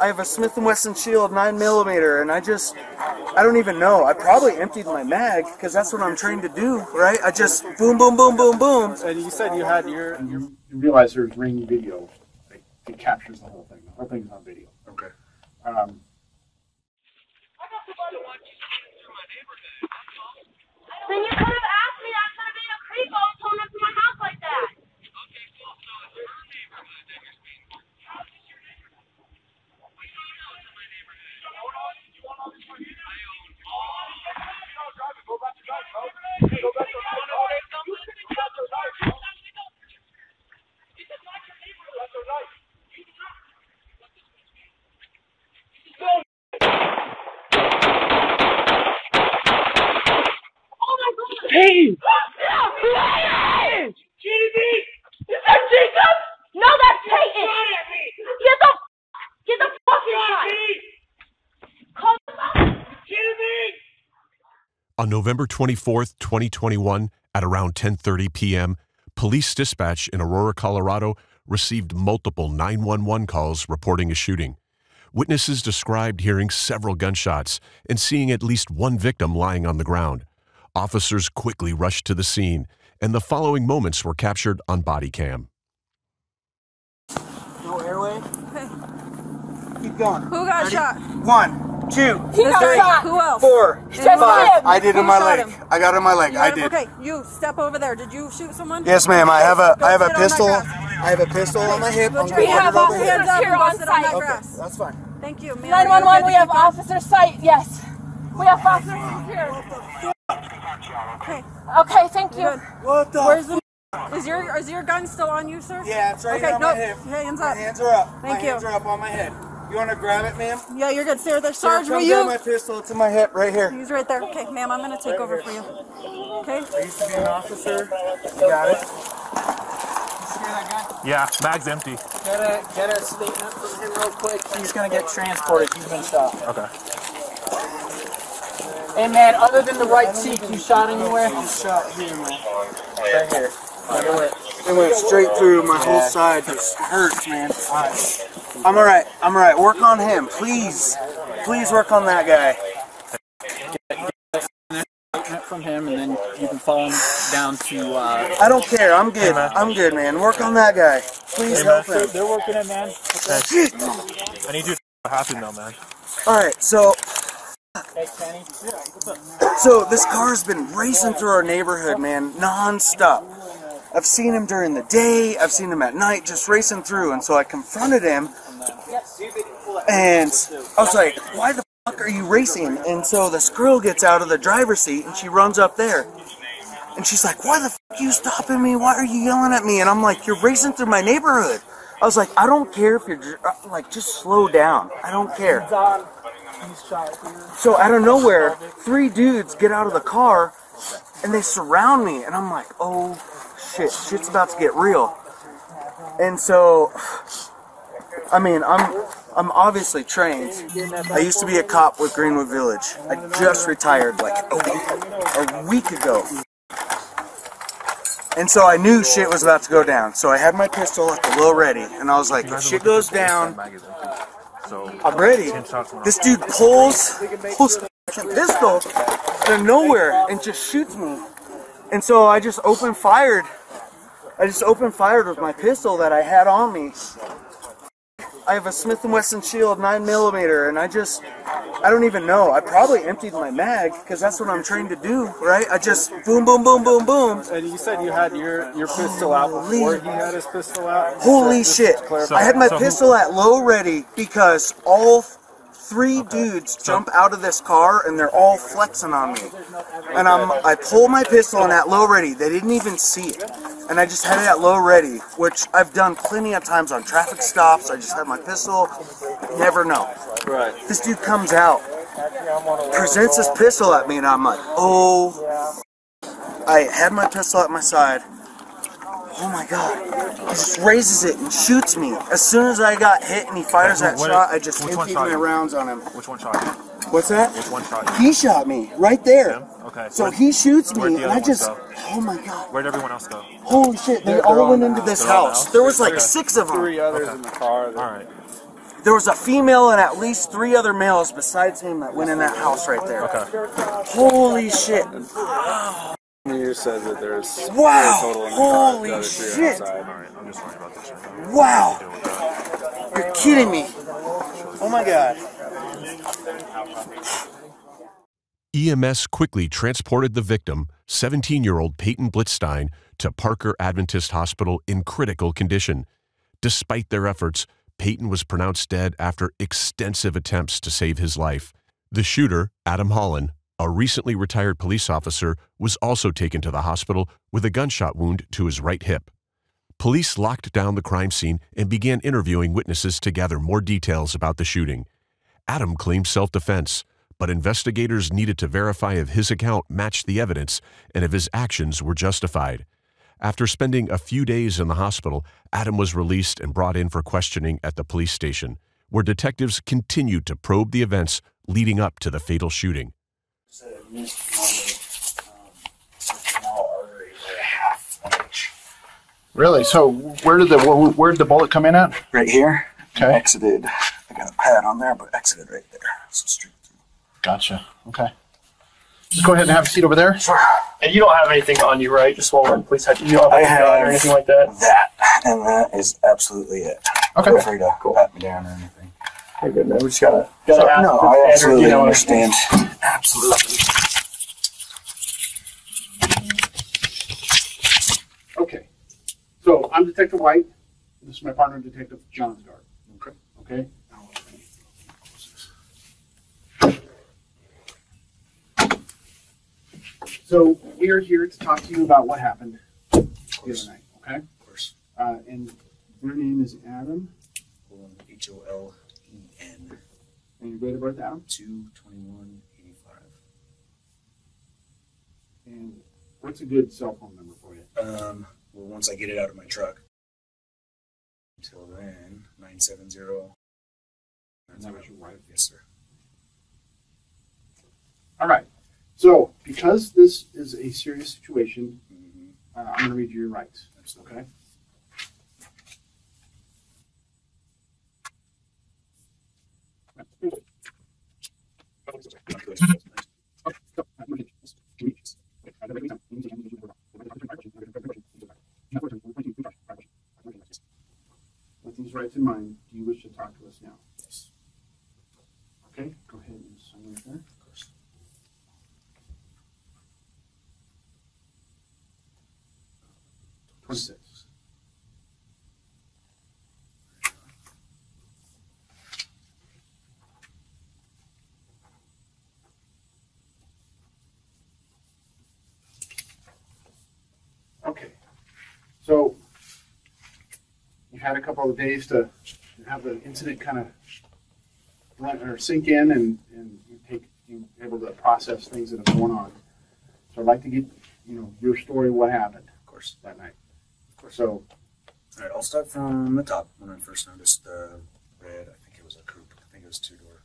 I have a Smith & Wesson Shield 9mm, and I don't even know. I probably emptied my mag, because that's what I'm trained to do, right? I just boom, boom, boom, boom, boom. And you said you had you realize there's grainy video. It captures the whole thing. The whole thing's on video. Okay. Then you could have asked me that instead of being a creep all pulling up to my house like that. Okay, cool. So it's your neighborhood that you're speaking for. How is your neighborhood? We don't know it's in my neighborhood. You own all this? You own all this? I own all of it. You don't drive it. Go back to drive, bro. Go back to drive. Go back to drive. This is not your neighborhood. That's your right. You do not. What this means. This is going. Hey! Peyton! Is that Jacob? No, that's Peyton! Get the fucking shot! Call the On November 24th, 2021, at around 10:30 p.m., police dispatch in Aurora, Colorado, received multiple 911 calls reporting a shooting. Witnesses described hearing several gunshots and seeing at least one victim lying on the ground. Officers quickly rushed to the scene, and the following moments were captured on bodycam. No airway? Okay. Keep going. Who got Ready? shot? 1, 2, He got 3, shot. Who else? 4, 5. I did in my leg. him? I got in my leg. I did. Okay, you step over there. Did you shoot someone? Yes, ma'am. I have a Sit on pistol. that I have a pistol on my hip. I'm We gonna have put it over officers here. here on site. Okay, that's fine. Thank you, ma'am. 911, we have officer sight, yes. We have officers here. Okay. Okay, thank you. What the? Where's the? Is your gun still on you, sir? Yeah, it's right Okay, on no, my hip. hands My up. hands are up. Thank my you. hands are up on my head. You want to grab it, ma'am? Yeah, you're good, sir. There's Sarge. Come Will grab you? my pistol. It's in my hip right here. He's right there. Okay, ma'am, I'm gonna take over for you. Okay. I used to be an officer. You got it. Yeah, bag's empty. Get a statement from him real quick. He's gonna get transported. He's been shot. Okay. Hey man, other than the right cheek, you shot anywhere? You shot here, man. Right here. It went straight through. My whole side just hurts, man. I'm alright. I'm alright. Work on him, please. Please work on that guy. From him, and then you can follow him down to. I don't care. I'm good. I'm good, man. Work on that guy. Please help him. They're working it, man. Shit. I need you to happen though, man. Alright, so. Hey, Kenny. So this car's been racing through our neighborhood, man, non-stop. I've seen him during the day, I've seen him at night, just racing through, and so I confronted him, and I was like, why the fuck are you racing? And so this girl gets out of the driver's seat, and she runs up there, and she's like, why the fuck are you stopping me? Why are you yelling at me? And I'm like, you're racing through my neighborhood. I was like, I don't care if you're, like, just slow down. I don't care. So out of nowhere, 3 dudes get out of the car, and they surround me, and I'm like, oh shit, shit's about to get real. And so, I mean, I'm obviously trained. I used to be a cop with Greenwood Village. I just retired like a week ago. And so I knew shit was about to go down. So I had my pistol at the low ready, and I was like, if shit goes down, I'm ready. This dude pulls a pistol out of nowhere and just shoots me. And so I just opened fired. With my pistol that I had on me. I have a Smith & Wesson Shield 9mm, and I don't even know. I probably emptied my mag, because that's what I'm trained to do, right? I just boom, boom, boom, boom, boom. And you said you had your pistol out before he had his pistol out? Holy shit. I had my pistol at low ready because all 3 dudes jump out of this car and they're all flexing on me. And I pull my pistol and at low ready. They didn't even see it. And I just had it at low ready, which I've done plenty of times on traffic stops. I just had my pistol. Never know. Right. This dude comes out, presents his pistol at me, and I'm like, oh. I had my pistol at my side. Oh my god. He just raises it and shoots me. As soon as I got hit and he fires that shot, I just emptied my rounds on him. Which one shot you? What's that? Which one shot you? He shot me, right there. Him? Okay. So he shoots Where'd me, the and other I just, ones go? oh my god. Where'd everyone else go? Holy shit, they all went into this house. There was like 6 of them. 3 others in the car. Alright. There was a female and at least 3 other males besides him that went in that house right there. Okay. Holy shit. You said that there's Wow. total in the Holy car, the other 2 are shit. outside. All right, I'm just worried about this right now. Wow. You're kidding me. Oh my God. EMS quickly transported the victim, 17-year-old Peyton Blitstein, to Parker Adventist Hospital in critical condition. Despite their efforts, Peyton was pronounced dead after extensive attempts to save his life. The shooter, Adam Holen, a recently retired police officer, was also taken to the hospital with a gunshot wound to his right hip. Police locked down the crime scene and began interviewing witnesses to gather more details about the shooting. Adam claimed self-defense, but investigators needed to verify if his account matched the evidence and if his actions were justified. After spending a few days in the hospital, Adam was released and brought in for questioning at the police station, where detectives continued to probe the events leading up to the fatal shooting. Really? So where did the bullet come in at? Right here. Okay. Exited. I got a pad on there, but exited right there. So straight through. Gotcha. Okay. Just go ahead and have a seat over there. Sure. And you don't have anything on you, right? Just while we're in police head. You don't have a gun or anything like that? And that is absolutely it. Okay. Feel free to pat me down or anything. Okay, good, man. We just gotta ask. No, I absolutely you know, understand. Absolutely. Okay. So I'm Detective White. This is my partner, Detective John Gard. Okay. Okay. So we are here to talk to you about what happened the other night. Okay. Of course. And your name is Adam. Holen. And your date of birth, Adam? 2/21/85. And what's a good cell phone number for you? Well, once I get it out of my truck. Until then, 970. And that was your wife? Yes, sir. All right. So, because this is a serious situation, I'm going to read you your rights. Absolutely. Okay? With these rights in mind, do you wish to talk to us now? Yes. Okay, go ahead and sign right there. Of course. $26. Okay, so you've had a couple of days to have the incident kind of sink in and you able to process things that are going on. So I'd like to get your story, what happened. Of course. That night. Of course. So, all right, I'll start from the top. When I first noticed the red, I think it was a coupe. I think it was 2-door,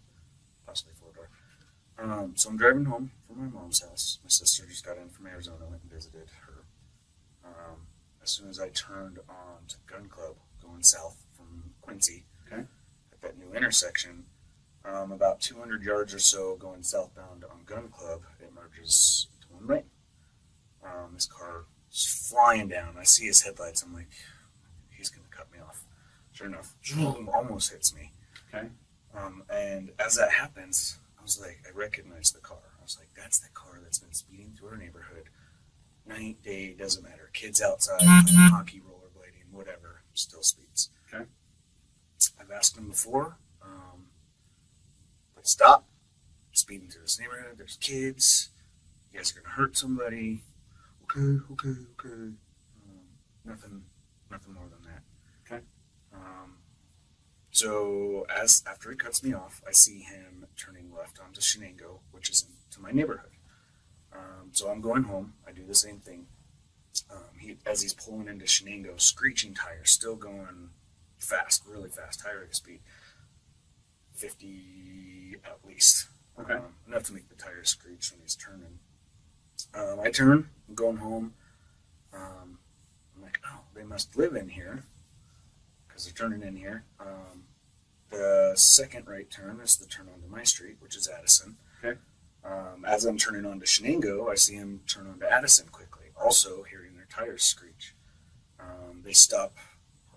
possibly 4-door. So I'm driving home from my mom's house. My sister just got in from Arizona, went and visited her. As soon as I turned on to Gun Club, going south from Quincy, okay, at that new intersection, about 200 yards or so going southbound on Gun Club, it merges into one lane. This car is flying down. I see his headlights. I'm like, he's going to cut me off. Sure enough, almost hits me. okay, and as that happens, I was like, I recognized the car. I was like, that's the car that's been speeding through our neighborhood. Night, day, doesn't matter. Kids outside, hockey, rollerblading, whatever, still speeds. okay. I've asked him before, but stop. Speeding through this neighborhood, there's kids. You guys are going to hurt somebody. Okay. Nothing more than that. Okay. So after he cuts me off, I see him turning left onto Shenango, which is into my neighborhood. So I'm going home. I do the same thing. As he's pulling into Shenango, screeching tires, still going fast, really fast, high rate of speed, 50 at least. Okay. Enough to make the tires screech when he's turning. I turn, I'm going home. I'm like, oh, they must live in here because they're turning in here. The second right turn is the turn onto my street, which is Addison. Okay. As I'm turning onto Shenango, I see him turn onto Addison quickly, also hearing their tires screech. They stop,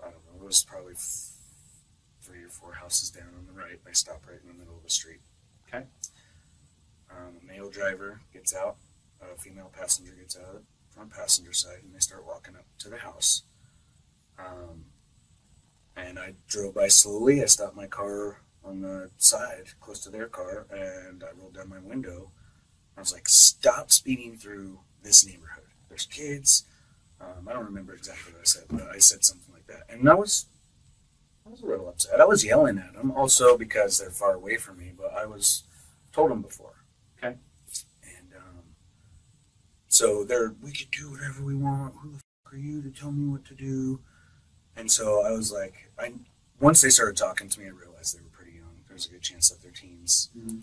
I don't know, it was probably 3 or 4 houses down on the right. They stop right in the middle of the street. Okay. A male driver gets out, a female passenger gets out of the front passenger side, and they start walking up to the house. And I drove by slowly. I stopped my car on the side, close to their car, and I rolled down my window. I was like, stop speeding through this neighborhood. There's kids. I don't remember exactly what I said, but I said something like that. And I was a little upset. I was yelling at them, also because they're far away from me, but I told them before. Okay. And so we could do whatever we want. Who the fuck are you to tell me what to do? And so I was like, once they started talking to me, I realized they were pretty young. There's a good chance that they're teens. Mm-hmm.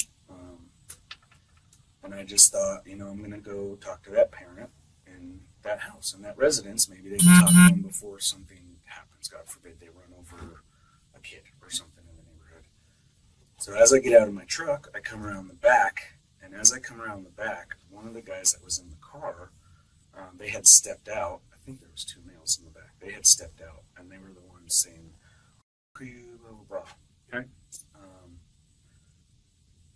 And I just thought, I'm going to go talk to that parent in that house, in that residence. Maybe they can talk to them before something happens. God forbid they run over a kid or something in the neighborhood. So as I get out of my truck, I come around the back. And as I come around the back, one of the guys that was in the car, they had stepped out. I think there was 2 males in the back. They had stepped out, and they were the ones saying, "Who are you?" Blah blah blah. Okay.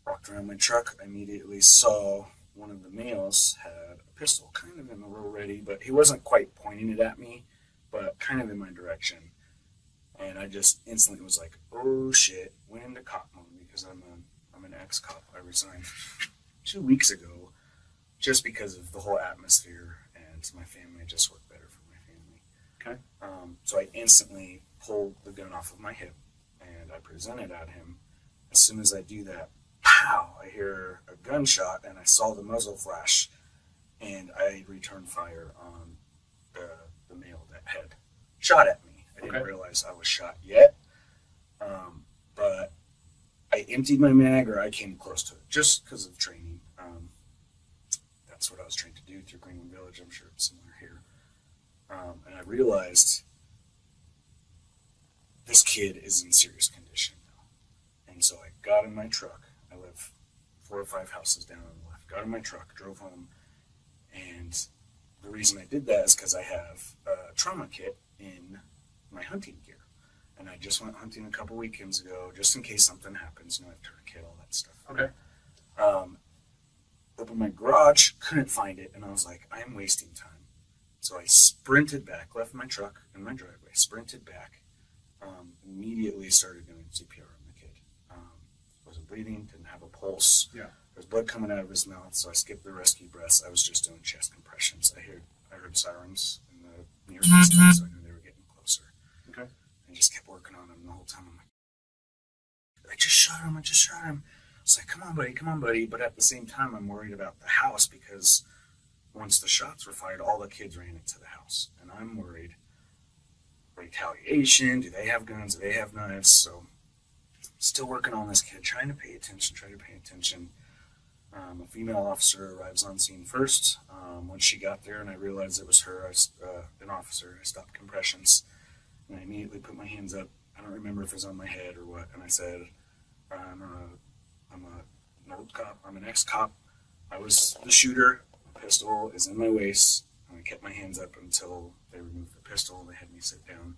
Walked around my truck. I immediately saw one of the males had a pistol, kind of in the row ready, but he wasn't quite pointing it at me, but kind of in my direction. And I just instantly was like, "Oh shit!" Went into cop mode because I'm an ex-cop. I resigned 2 weeks ago, just because of the whole atmosphere, and my family just worked better for my family. Okay. So I instantly pulled the gun off of my hip, and I presented at him. As soon as I do that, pow! I hear a gunshot, and I saw the muzzle flash, and I returned fire on the male that had shot at me. I didn't realize I was shot yet, but I emptied my mag, or I came close to it, just because of training. That's what I was trained to do through Greenwood Village. I'm sure it's similar here. And I realized this kid is in serious condition now. And so I got in my truck. I live 4 or 5 houses down on the left. Got in my truck, drove home, and the reason I did that is because I have a trauma kit in my hunting gear. And I just went hunting a couple weekends ago, just in case something happens. I have tourniquet, all that stuff. Okay. Opened my garage, couldn't find it, and I was like, I am wasting time. So I sprinted back, left my truck in my driveway, sprinted back, immediately started doing CPR on the kid. Wasn't bleeding, didn't have a pulse. Yeah. There was blood coming out of his mouth, so I skipped the rescue breaths. I was just doing chest compressions. I heard sirens in the near distance, so I knew they were getting closer. Okay. I just kept working on him the whole time. I'm like, I just shot him. I was like, come on, buddy. But at the same time, I'm worried about the house, because once the shots were fired, all the kids ran into the house. And I'm worried, retaliation, do they have guns, do they have knives? So still working on this kid, trying to pay attention. A female officer arrives on scene first. When she got there and I realized it was her, an officer, I stopped compressions. And I immediately put my hands up. I don't remember if it was on my head or what. And I said, I'm an old cop. I'm an ex-cop. I was the shooter. The pistol is in my waist. And I kept my hands up until they removed the pistol. They had me sit down.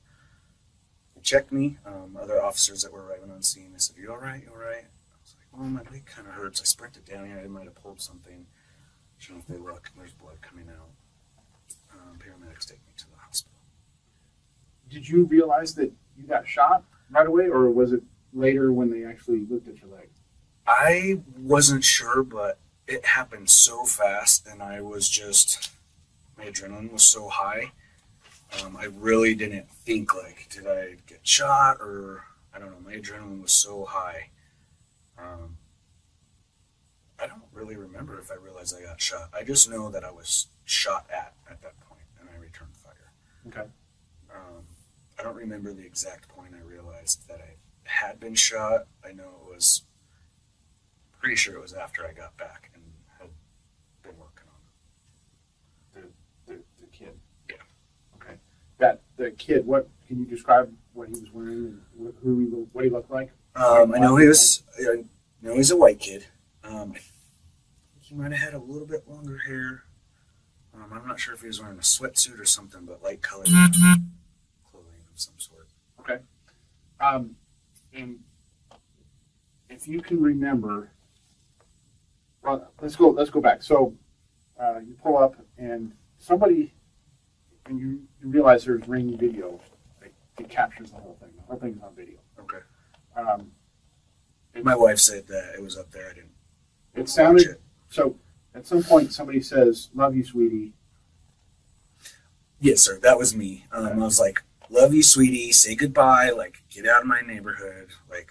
They checked me. Other officers that were arriving on scene, they said, "You all right? You all right?" I was like, "Well, my leg kind of hurts." I sprinted down here. I might have pulled something. Sure enough, they look, and there's blood coming out. Paramedics take me to the hospital. Did you realize that you got shot right away, or was it later when they actually looked at your leg? I wasn't sure, but it happened so fast, and I was just, my adrenaline was so high. I really didn't think, like, did I get shot, or, I don't know, my adrenaline was so high. I don't really remember if I realized I got shot. I just know that I was shot at that point, and I returned fire. Okay. I don't remember the exact point I realized that I had been shot. I know it was, pretty sure it was after I got back and had been working on The kid. Yeah. Okay. The kid. What can you describe? What he was wearing and what he looked like? I know he's a white kid. I think he might have had a little bit longer hair. I'm not sure if he was wearing a sweatsuit or something, but light colored clothing of some sort. Okay. And if you can remember, well, let's go back. So you pull up and somebody, and you realize there's ring video. It captures the whole thing. The whole thing's on video. Okay. My wife said that it was up there. I didn't. It sounded so. At some point, somebody says, "Love you, sweetie." Yes, sir. That was me. I was like, "Love you, sweetie. Say goodbye. Like, get out of my neighborhood. Like,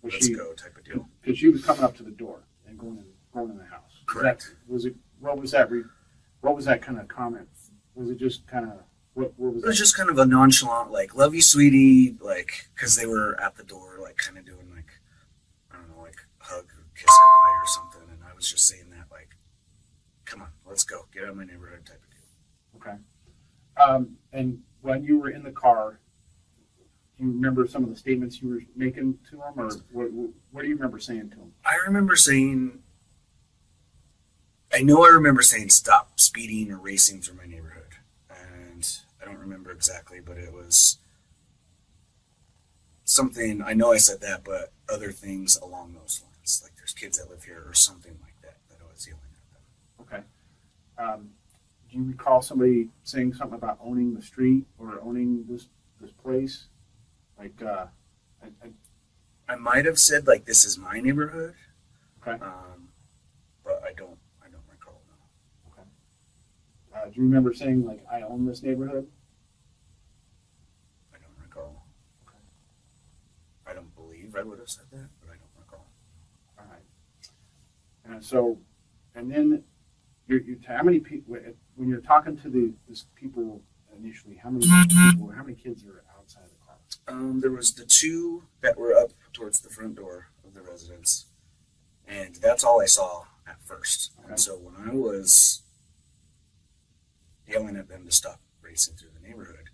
let's go," type of deal. Because she was coming up to the door and going in the house. Correct. What was that kind of comment? Was it just kind of what was? It was just kind of a nonchalant, like, "Love you, sweetie," like, because they were at the door, like, kind of doing like, I don't know, like hug or kiss goodbye or something, and I was just saying that, like, "Come on, let's go. Get out of my neighborhood," type of deal. Okay. And when you were in the car, do you remember some of the statements you were making to him, or what do you remember saying to him? I remember saying, stop speeding or racing through my neighborhood. And I don't remember exactly, but it was something, I know I said that, but other things along those lines. Like, there's kids that live here or something like that I was yelling at them. Okay. Do you recall somebody saying something about owning the street or owning this place? Like, I might have said, like, this is my neighborhood. Okay. But I don't recall, no. Okay. Do you remember saying, like, I own this neighborhood? I don't recall. Okay. I don't believe I would have said that, but I don't recall. All right. And then how many people, when you're talking to these people initially, how many kids are outside the car? There was the two that were up towards the front door of the residence, and that's all I saw at first. Okay. And so when I was yelling at them to stop racing through the neighborhood,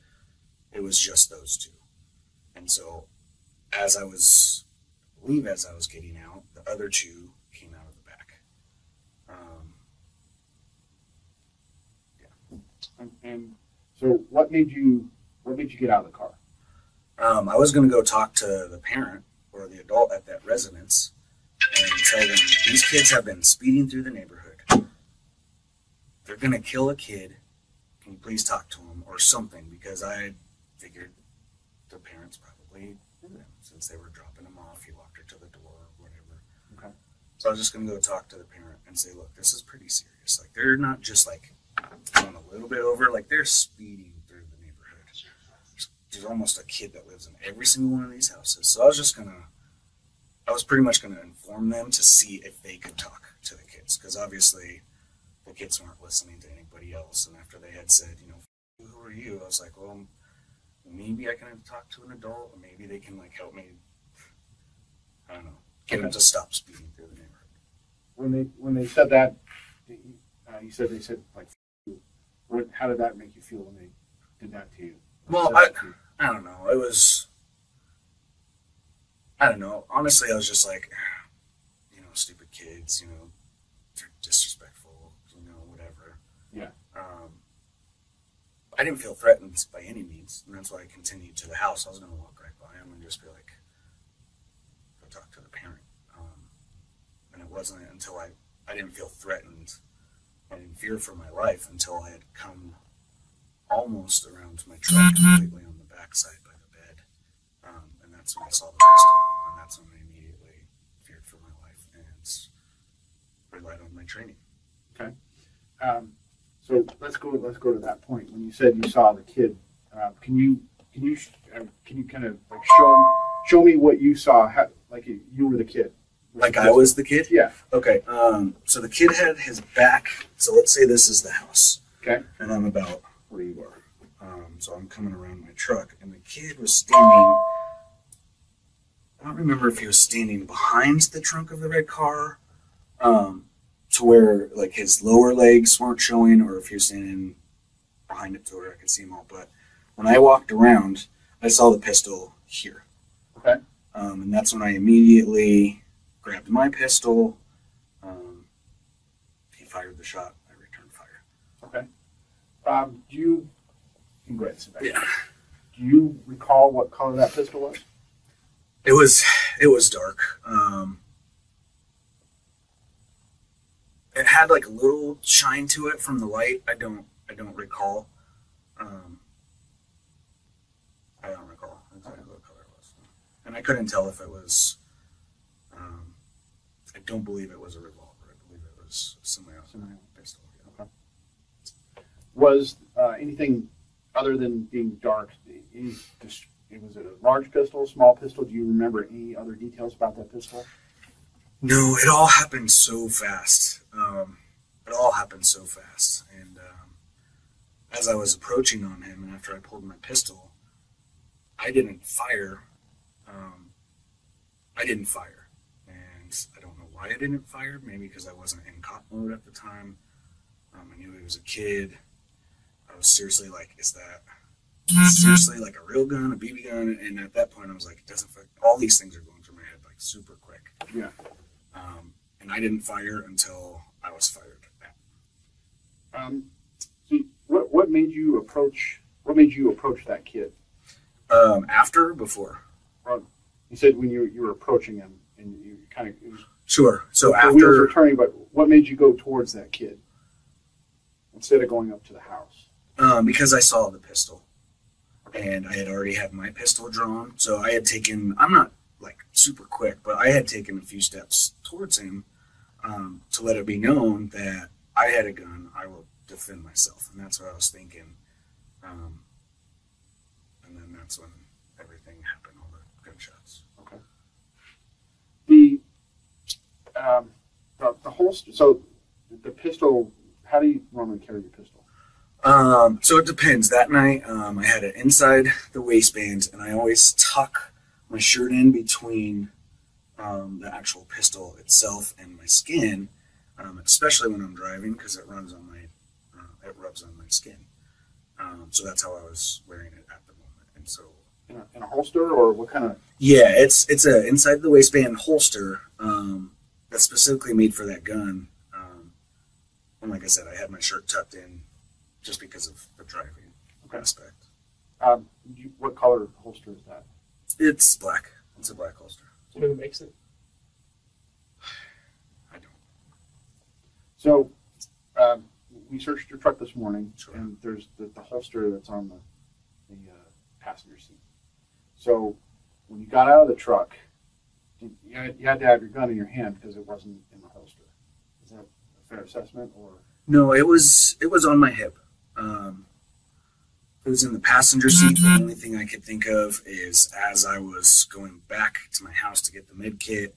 it was just those two. And so as I was getting out, the other two came out of the back. And so what made you get out of the car? I was going to go talk to the parent or the adult at that residence and tell them, these kids have been speeding through the neighborhood. They're going to kill a kid. Can you please talk to them or something? Because I figured the parents probably knew them since they were dropping them off. He walked her to the door or whatever. Okay. So I was just going to go talk to the parent and say, look, this is pretty serious. Like, they're not just like going a little bit over, like, they're speeding through the neighborhood. There's almost a kid that lives in every single one of these houses. So I was pretty much going to inform them to see if they could talk to the kids. Because obviously the kids weren't listening to anybody else. And after they had said, who are you? I was like, well, maybe I can talk to an adult, or maybe they can, like, help me, I don't know, get them to stop speeding through the neighborhood. When they said that, they said, like, how did that make you feel when they did that to you? Well, I don't know. It was, I don't know. Honestly, I was just like, stupid kids, they're disrespectful, whatever. Yeah. I didn't feel threatened by any means, and that's why I continued to the house. I was going to walk right by him and just be like, go talk to the parent. And it wasn't until I didn't feel threatened and in fear for my life until I had come almost around to my truck, completely on the backside by the bed. And that's when I saw the pistol, and that's when I immediately feared for my life and relied on my training. Okay. So let's go to that point. When you said you saw the kid, can you kind of, like, show me what you saw? How, like, you were the kid. Like I was the kid? Yeah. Okay. So the kid had his back. So let's say this is the house. Okay. And I'm about where you are. So I'm coming around my truck, and the kid was standing. I don't remember if he was standing behind the trunk of the red car, to where, like, his lower legs weren't showing, or if he was standing behind it to where I could see him all. But when I walked around, I saw the pistol here. Okay. And that's when I immediately grabbed my pistol. He fired the shot. I returned fire. Okay. You can go ahead and sit back. Yeah. Do you recall what color that pistol was? It was dark. It had like a little shine to it from the light. I don't recall. I don't recall exactly what color it was, and I couldn't tell if it was. I don't believe it was a revolver. I believe it was a semi-automatic pistol. Yeah. Okay. Was anything other than being dark? Was it a large pistol, small pistol? Do you remember any other details about that pistol? No, it all happened so fast. And as I was approaching on him, and after I pulled my pistol, I didn't fire. And I don't know why I didn't fire. Maybe because I wasn't in cop mode at the time. I knew he was a kid. I was seriously like, is that seriously like a real gun, a BB gun? And at that point, I was like, it doesn't fit. All these things are going through my head like super quick. Yeah. And I didn't fire until I was fired at. So what made you approach? What made you approach that kid? After or before? Well, you said when you were approaching him, and you kind of Sure. So the wheels were after turning, but what made you go towards that kid instead of going up to the house? because I saw the pistol, and I had already had my pistol drawn, so I had taken. I'm not like super quick, but I had taken a few steps towards him to let it be known that I had a gun. I will defend myself, and that's what I was thinking. And then that's when everything happened, all the gunshots. Okay. The holster. So the pistol. How do you normally carry your pistol? So it depends. That night, I had it inside the waistband, and I always tuck my shirt in between the actual pistol itself and my skin, especially when I'm driving, because it rubs on my skin. So that's how I was wearing it at the moment. And so In a holster, or what kind of? yeah, it's a inside the waistband holster that's specifically made for that gun. And like I said, I had my shirt tucked in just because of the driving aspect. What color holster is that? It's black. It's a black holster. Do you know who makes it? I don't. So we searched your truck this morning, Sure. and there's the holster that's on the passenger seat. So when you got out of the truck, you had to have your gun in your hand because it wasn't in the holster. Is that a fair assessment, or? No, it was on my hip. It was in the passenger seat. The only thing I could think of is as I was going back to my house to get the med kit,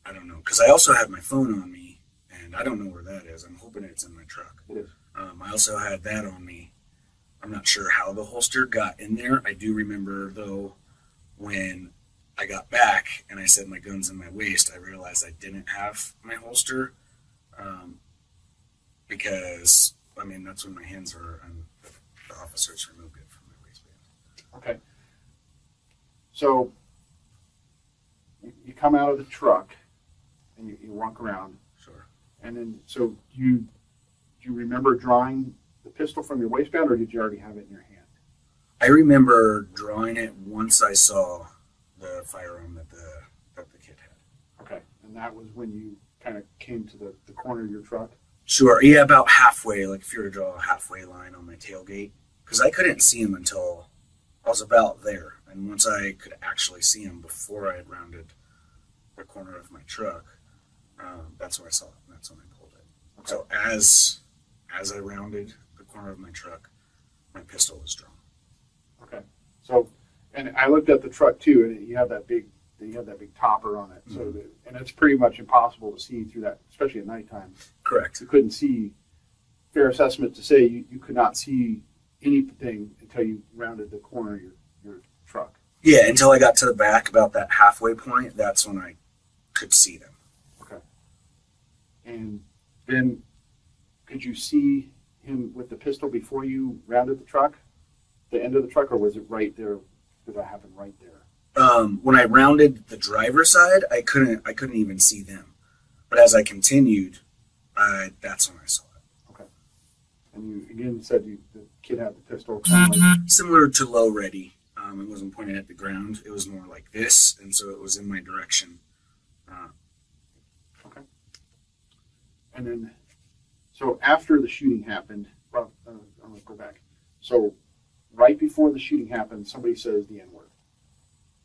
I don't know, because I also had my phone on me, and I don't know where that is. I'm hoping it's in my truck. It is. I also had that on me. I'm not sure how the holster got in there. I do remember, though, when I got back and I said my gun's in my waist, I realized I didn't have my holster because, I mean, that's when my hands were, and the officers removed it from my waistband. Okay. So you come out of the truck and you walk around, Sure. and then so do you remember drawing the pistol from your waistband, or did you already have it in your hand? I remember drawing it once I saw the firearm that the kid had. Okay. And that was when you kind of came to the corner of your truck? Sure. Yeah, about halfway, like if you were to draw a halfway line on my tailgate, because I couldn't see him until I was about there. And once I could actually see him before I had rounded the corner of my truck, that's when I saw it, and that's when I pulled it. Okay. So as I rounded the corner of my truck, my pistol was drawn. Okay. So, and I looked at the truck too, and you have that big topper on it. So, and it's pretty much impossible to see through that, especially at nighttime. Correct. You couldn't see. Fair assessment to say you could not see anything until you rounded the corner of your truck. Yeah, until I got to the back, about that halfway point, that's when I could see them. Okay. And then, could you see him with the pistol before you rounded the truck, the end of the truck, or was it right there? Did that happen right there? When I rounded the driver's side, I couldn't even see them. But as I continued, that's when I saw it. Okay. And you again said the kid had the pistol kind of like Similar to low ready. It wasn't pointed at the ground. It was more like this, and so it was in my direction. okay. And then, so after the shooting happened, well, I'm going to go back. So right before the shooting happened, somebody says the N-word.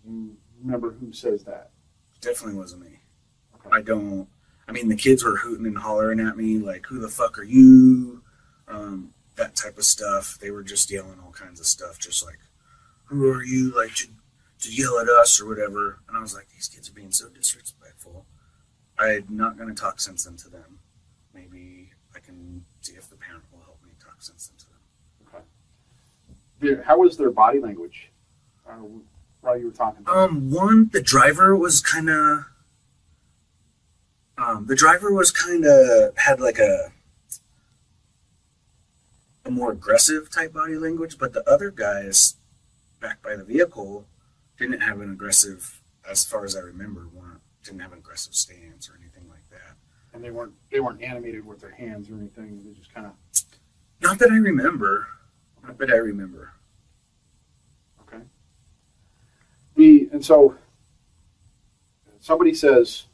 You remember who says that? Definitely wasn't me. Okay. I mean, the kids were hooting and hollering at me, like, who the fuck are you? That type of stuff. They were just yelling all kinds of stuff, just like, who are you, like, to yell at us or whatever. And I was like, these kids are being so disrespectful. I'm not going to talk sense into them. Maybe I can see if the parent will help me talk sense into them. Okay. How was their body language while you were talking to them? One, the driver was kind of, had like a more aggressive type body language, but the other guys back by the vehicle didn't have an aggressive, as far as I remember, didn't have an aggressive stance or anything like that. And they weren't animated with their hands or anything. They just kind of. Not that I remember. Not that I remember. Okay. And so somebody says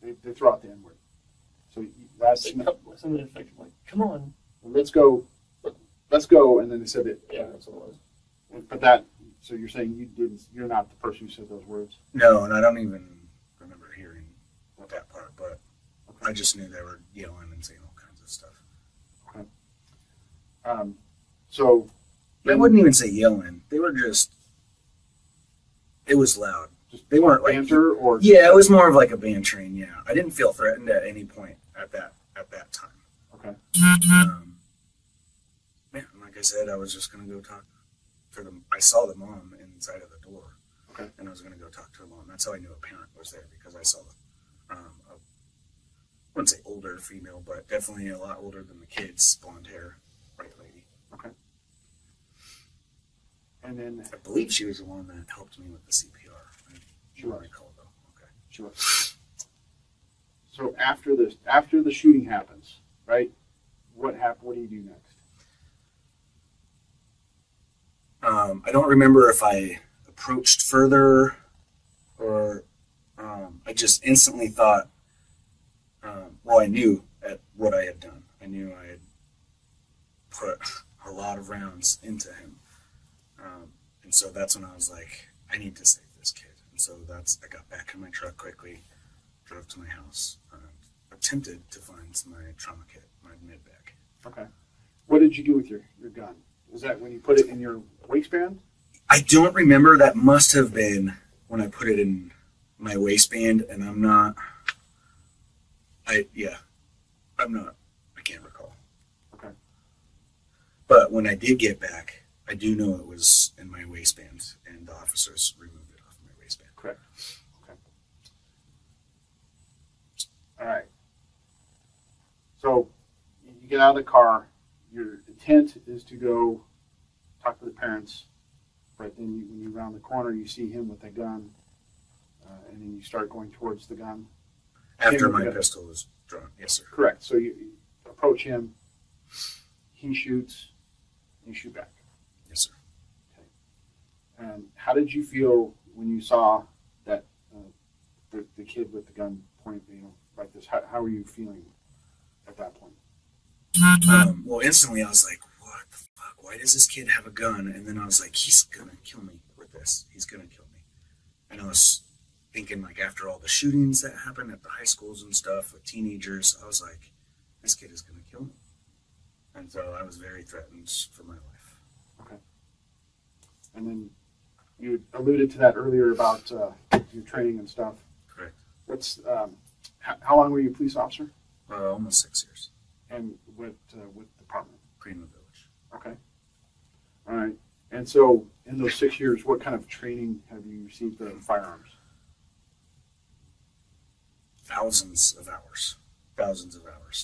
they throw out the N-word. So that's Something effective like, come on. let's go, and then they said it. Yeah, that's what it was. But that, so you're saying you're not the person who said those words? No, and I don't even remember hearing that part, but I just knew they were yelling and saying all kinds of stuff. Okay. So I wouldn't even say yelling. They were just, it was loud. They weren't like banter or yeah, it was more of like a bantering. Yeah, I didn't feel threatened at any point at that time. Okay. Man, like I said, I was just gonna go talk to them. I saw the mom inside of the door, Okay. and I was gonna go talk to her mom. That's how I knew a parent was there, because I saw I wouldn't say older female, but definitely a lot older than the kids, blonde hair, white lady. Okay. And then I believe she was the one that helped me with the CPR. She was. Recall though. Okay. she was. So after the shooting happens, right? What happened? What do you do next? I don't remember if I approached further or I just instantly thought, well, I knew at what I had done. I knew I had put a lot of rounds into him. And so that's when I was like, I need to save this kid. And so I got back in my truck quickly, drove to my house, attempted to find my trauma kit, my med bag. Okay. What did you do with your gun? Was that when you put it in your waistband? I don't remember. That must have been when I put it in my waistband, and I can't recall. Okay. But when I did get back, I do know it was in my waistband, and the officers removed it off my waistband. Correct. Okay. All right. So you get out of the car. Your intent is to go talk to the parents, but then when you round the corner, you see him with a gun, and then you start going towards the gun. After my pistol was drawn, yes, sir. Correct. So you approach him, he shoots, you shoot back. Yes, sir. Okay. And how did you feel when you saw that the kid with the gun point, like this? How were you feeling at that point? Well, instantly I was like, what the fuck? Why does this kid have a gun? And then I was like, he's gonna kill me with this. He's gonna kill me. And I was thinking, like, after all the shootings that happened at the high schools and stuff with teenagers, I was like, this kid is gonna kill me. And so I was very threatened for my life. Okay. And then you alluded to that earlier about your training and stuff. Correct. How long were you a police officer? Almost 6 years. And what department? Prima Village. Okay. All right. And so in those 6 years, what kind of training have you received in firearms? Thousands of hours.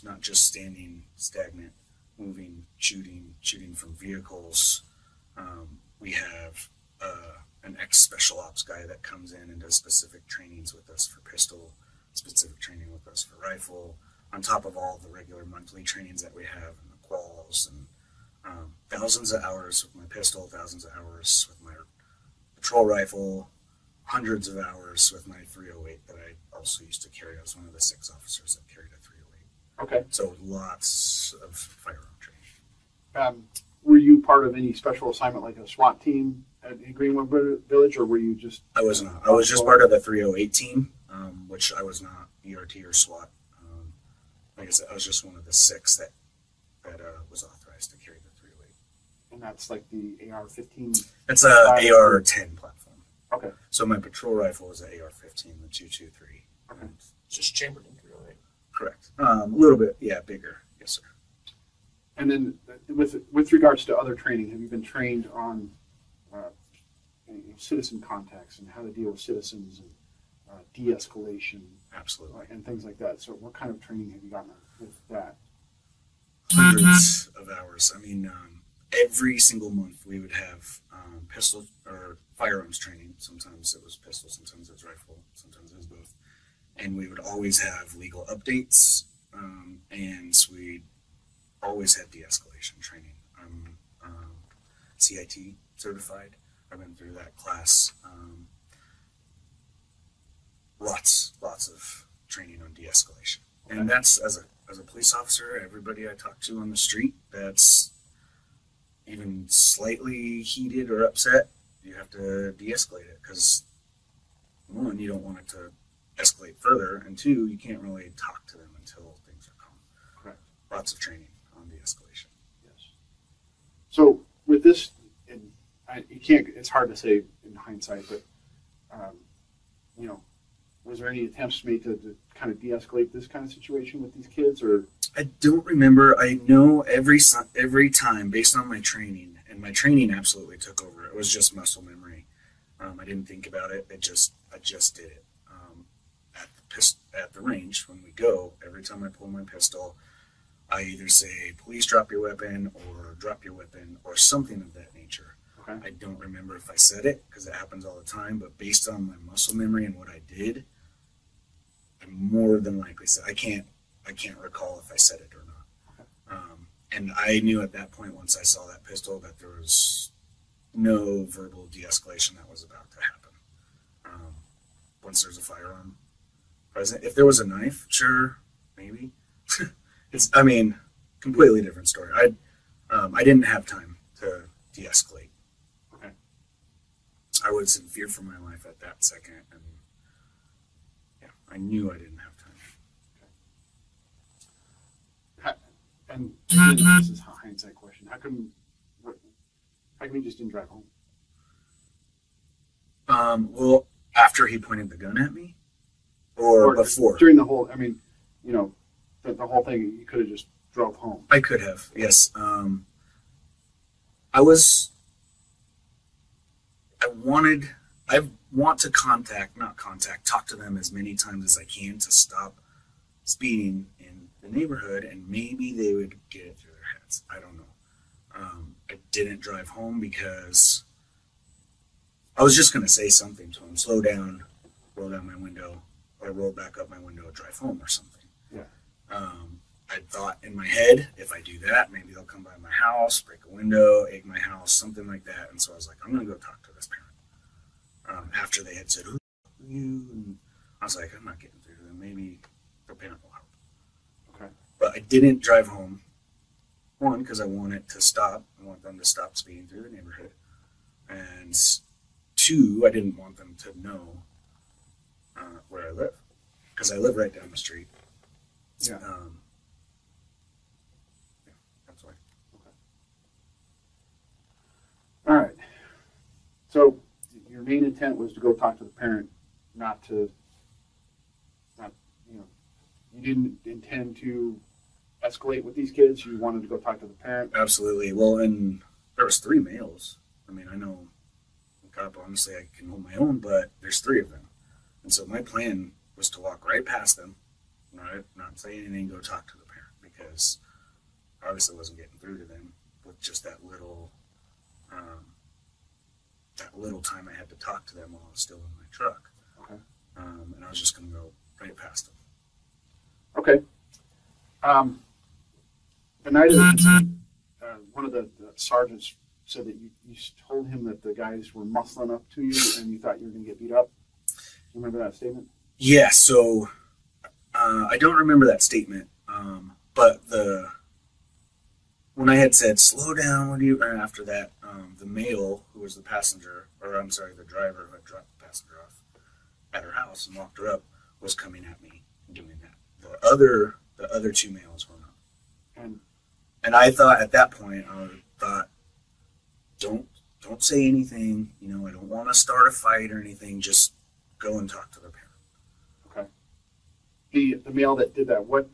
Not just standing stagnant, moving, shooting from vehicles, We have an ex-special ops guy that comes in and does specific trainings with us for pistol, specific training with us for rifle, on top of all the regular monthly trainings that we have and the quals, and thousands of hours with my pistol, thousands of hours with my patrol rifle, hundreds of hours with my 308 that I also used to carry. I was one of the 6 officers that carried a 308. Okay. So lots of firearm training. Were you part of any special assignment, like a SWAT team at Greenwood Village, or were you just? I was not. I was just part of the 308 team, which I was not ERT or SWAT. Like I said, I was just one of the 6 that was authorized to carry the 308. And that's like the AR-15? It's a AR-10 platform. Okay. So my patrol rifle is an AR-15, the 223. Okay. Just chambered in 308. Correct. A little bit, yeah, bigger. Yes, sir. And then with regards to other training, have you been trained on citizen contacts and how to deal with citizens and de-escalation? Absolutely. And things like that. So what kind of training have you gotten with that? Hundreds of hours. I mean, every single month we would have pistol or firearms training. Sometimes it was pistol, sometimes it was rifle, sometimes it was both. And we would always have legal updates, and we always had de-escalation training. I'm CIT certified. I've been through that class. Lots of training on de-escalation. Okay. And that's, as a police officer, everybody I talk to on the street that's even slightly heated or upset, you have to de-escalate it, because 1, you don't want it to escalate further, and 2, you can't really talk to them until things are calm. Correct. Lots of training on de-escalation. Yes. So with this, it's hard to say in hindsight, but was there any attempts made to kind of de-escalate this kind of situation with these kids, or? I don't remember. I know every time, based on my training, and my training absolutely took over. It was just muscle memory. I didn't think about it. I just did it. At the range, when we go, every time I pull my pistol, I either say, "Please drop your weapon," or "Drop your weapon," or something of that nature. Okay. I don't remember if I said it, because it happens all the time, but based on my muscle memory and what I did, I more than likely said. I can't recall if I said it or not. Okay. And I knew at that point, once I saw that pistol, that there was no verbal de-escalation that was about to happen. Once there's a firearm present, if there was a knife, sure, maybe. It's, completely different story. I didn't have time to de-escalate. Okay. I was in fear for my life at that second, and yeah, I knew I didn't have time. And again, this is a hindsight question. How come you just didn't drive home? Well, after he pointed the gun at me, or before? During the whole, the whole thing, you could have just drove home. I could have, yes. I want to talk to them as many times as I can to stop speeding in the neighborhood, and maybe they would get it through their heads. I don't know. I didn't drive home because I was just going to say something to them, slow down, roll down my window, or roll back up my window and drive home or something. Yeah. I thought in my head, if I do that, maybe they'll come by my house, break a window, egg my house, something like that. And so I was like, I'm going to go talk to this parent. After they had said, "Who are you?" And I was like, I'm not getting through to them. Maybe the parent will help. Okay. But I didn't drive home. 1, because I wanted to stop. I want them to stop speeding through the neighborhood. And 2, I didn't want them to know where I live, because I live right down the street. Yeah. That's why. Okay. All right. So your main intent was to go talk to the parent, you didn't intend to escalate with these kids. You wanted to go talk to the parent. Absolutely. Well, and there was 3 males. I know, God, honestly, I can hold my own, but there's 3 of them. And so my plan was to walk right past them, not say anything, go talk to the parent, because I obviously wasn't getting through to them with just that little that little time I had to talk to them while I was still in my truck. Okay. And I was just going to go right past them. Okay. The night of the incident, one of the sergeants said that you told him that the guys were muscling up to you and you thought you were going to get beat up. Do you remember that statement? Yeah, so I don't remember that statement, but when I had said, slow down, what do you, and after that, the male who was the passenger, or I'm sorry, the driver who had dropped the passenger off at her house and walked her up, was coming at me and doing that. The other two males were not. And I thought at that point, I thought, don't say anything, you know, I don't want to start a fight or anything, just go and talk to the parent. Okay. The male that did that, what,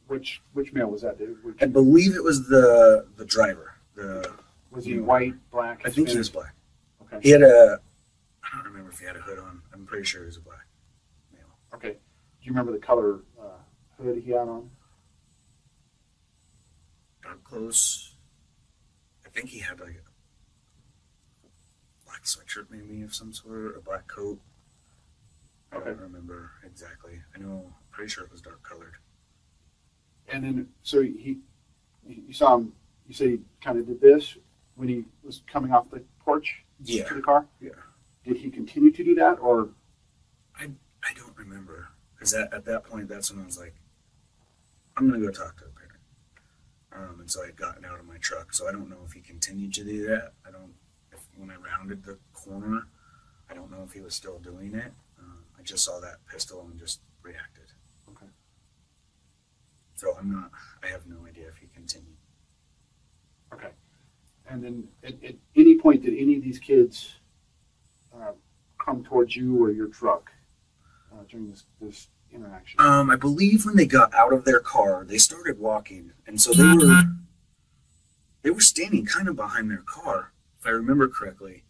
which male was that? I believe it was the driver. Was he white, black? I think he was black. Okay. He had I don't remember if he had a hood on. I'm pretty sure he was a black male. Okay. Do you remember the color hood he had on? Dark clothes. I think he had like a black sweatshirt maybe of some sort, a black coat. I don't remember exactly. I know, I'm pretty sure it was dark colored. And then, so you saw him, you said he kind of did this when he was coming off the porch to the car? Yeah. Did he continue to do that, or? I don't remember. Because at that point, that's when I was like, I'm going to go talk to the parent. And so I had gotten out of my truck. So I don't know if he continued to do that. When I rounded the corner, I don't know if he was still doing it. I just saw that pistol and just reacted. Okay. So I have no idea if he continued. Okay. And then at any point, did any of these kids come towards you or your truck during this interaction? I believe when they got out of their car, they started walking. And so they were standing kind of behind their car, if I remember correctly.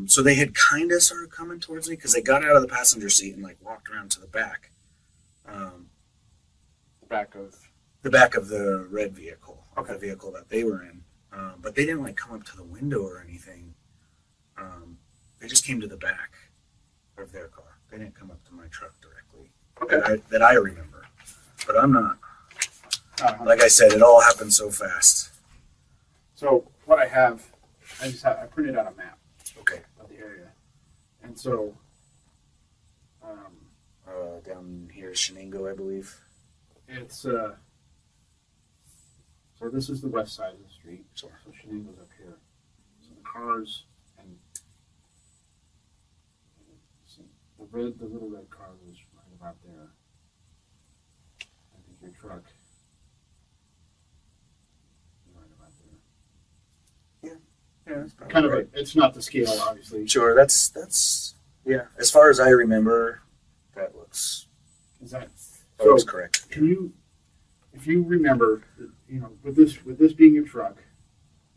So they had kind of started coming towards me because they got out of the passenger seat and like walked around to the back. The back of the red vehicle, the vehicle that they were in. But they didn't like come up to the window or anything. They just came to the back of their car. They didn't come up to my truck directly. Okay. That I remember. But I'm not. Like I said, it all happened so fast. So what I have, I printed out a map. Okay. Of the area. And so down here is Shenango, I believe. It's so this is the west side of the street. Sure. So Shenango's up here. So the cars and the little red car was right about there. I think your truck is right about there. Yeah, that's probably Kind of right. it's not the scale, obviously. Sure, that's yeah. As far as I remember, that looks correct. Can you, if you remember, you know, with this being your truck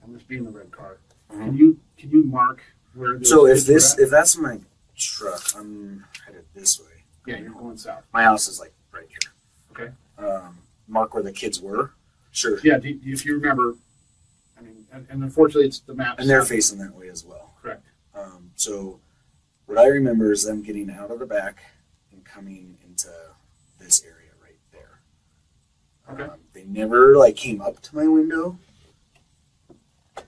and this being the red car, can you mark where? So if that's my truck, I'm headed this way. Yeah, you're going south. My house is like right here. Okay. Mark where the kids were. Sure. Yeah, if you remember, I mean, and unfortunately, it's the map. And they're facing that way as well. Correct. So what I remember is them getting out of the back and coming into this area right there. Okay. They never like came up to my window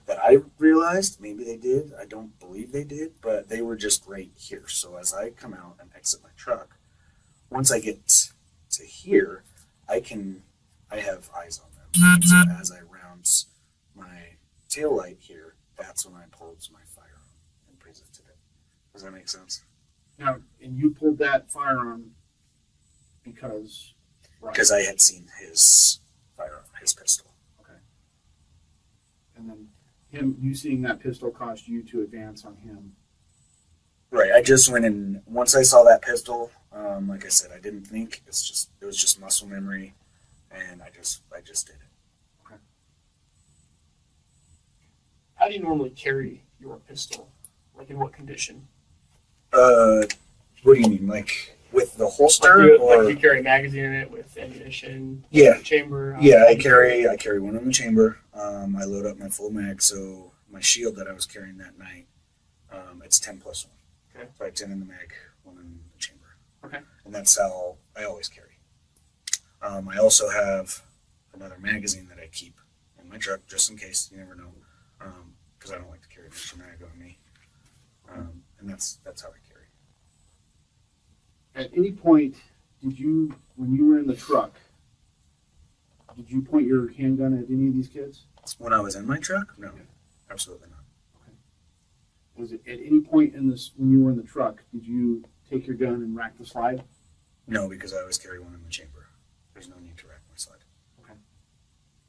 that I realized. Maybe they did. I don't believe they did, but they were just right here. So as I come out and exit my truck, once I get to here, I have eyes on them. So as I round my tail light here, that's when I pulled my firearm and presented it. Does that make sense? Now, and you pulled that firearm because I had seen his firearm, his pistol. Okay. And then you seeing that pistol caused you to advance on him. Right. I just went in once I saw that pistol. Like I said, I didn't think. It was just muscle memory, and I just did it. Okay. How do you normally carry your pistol? Like in what condition? What do you mean? Like with the holster? Like you carry a magazine in it with ammunition? Yeah. Chamber? Yeah, I carry one in the chamber. I load up my full mag, so my shield that I was carrying that night, it's 10+1. Okay. So I had 10 in the mag, 1 in the chamber. Okay. And that's how I always carry. I also have another magazine that I keep in my truck just in case. You never know, because I don't like to carry an extra mag on me. And that's how I carry. At any point, did you, when you were in the truck, did you point your handgun at any of these kids? When I was in my truck, no, absolutely not. Okay. Was it at any point in this, when you were in the truck, did you take your gun and rack the slide? No, because I always carry one in the chamber. There's no need to rack my slide. Okay.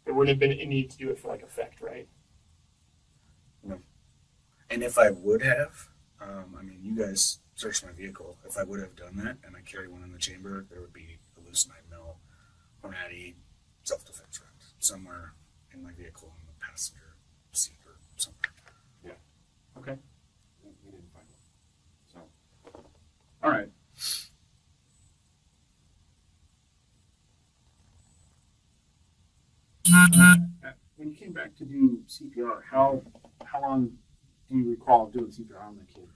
There wouldn't have been a need to do it for like effect, right? No. And if I would have, I mean, you guys searched my vehicle. If I would have done that and I carry one in the chamber, there would be a loose 9mm Hornady self-defense round somewhere in my vehicle in the passenger seat or somewhere. Yeah. Okay. We didn't find one. So, all right. When you came back to do CPR, how long do you recall doing CPR on that kid?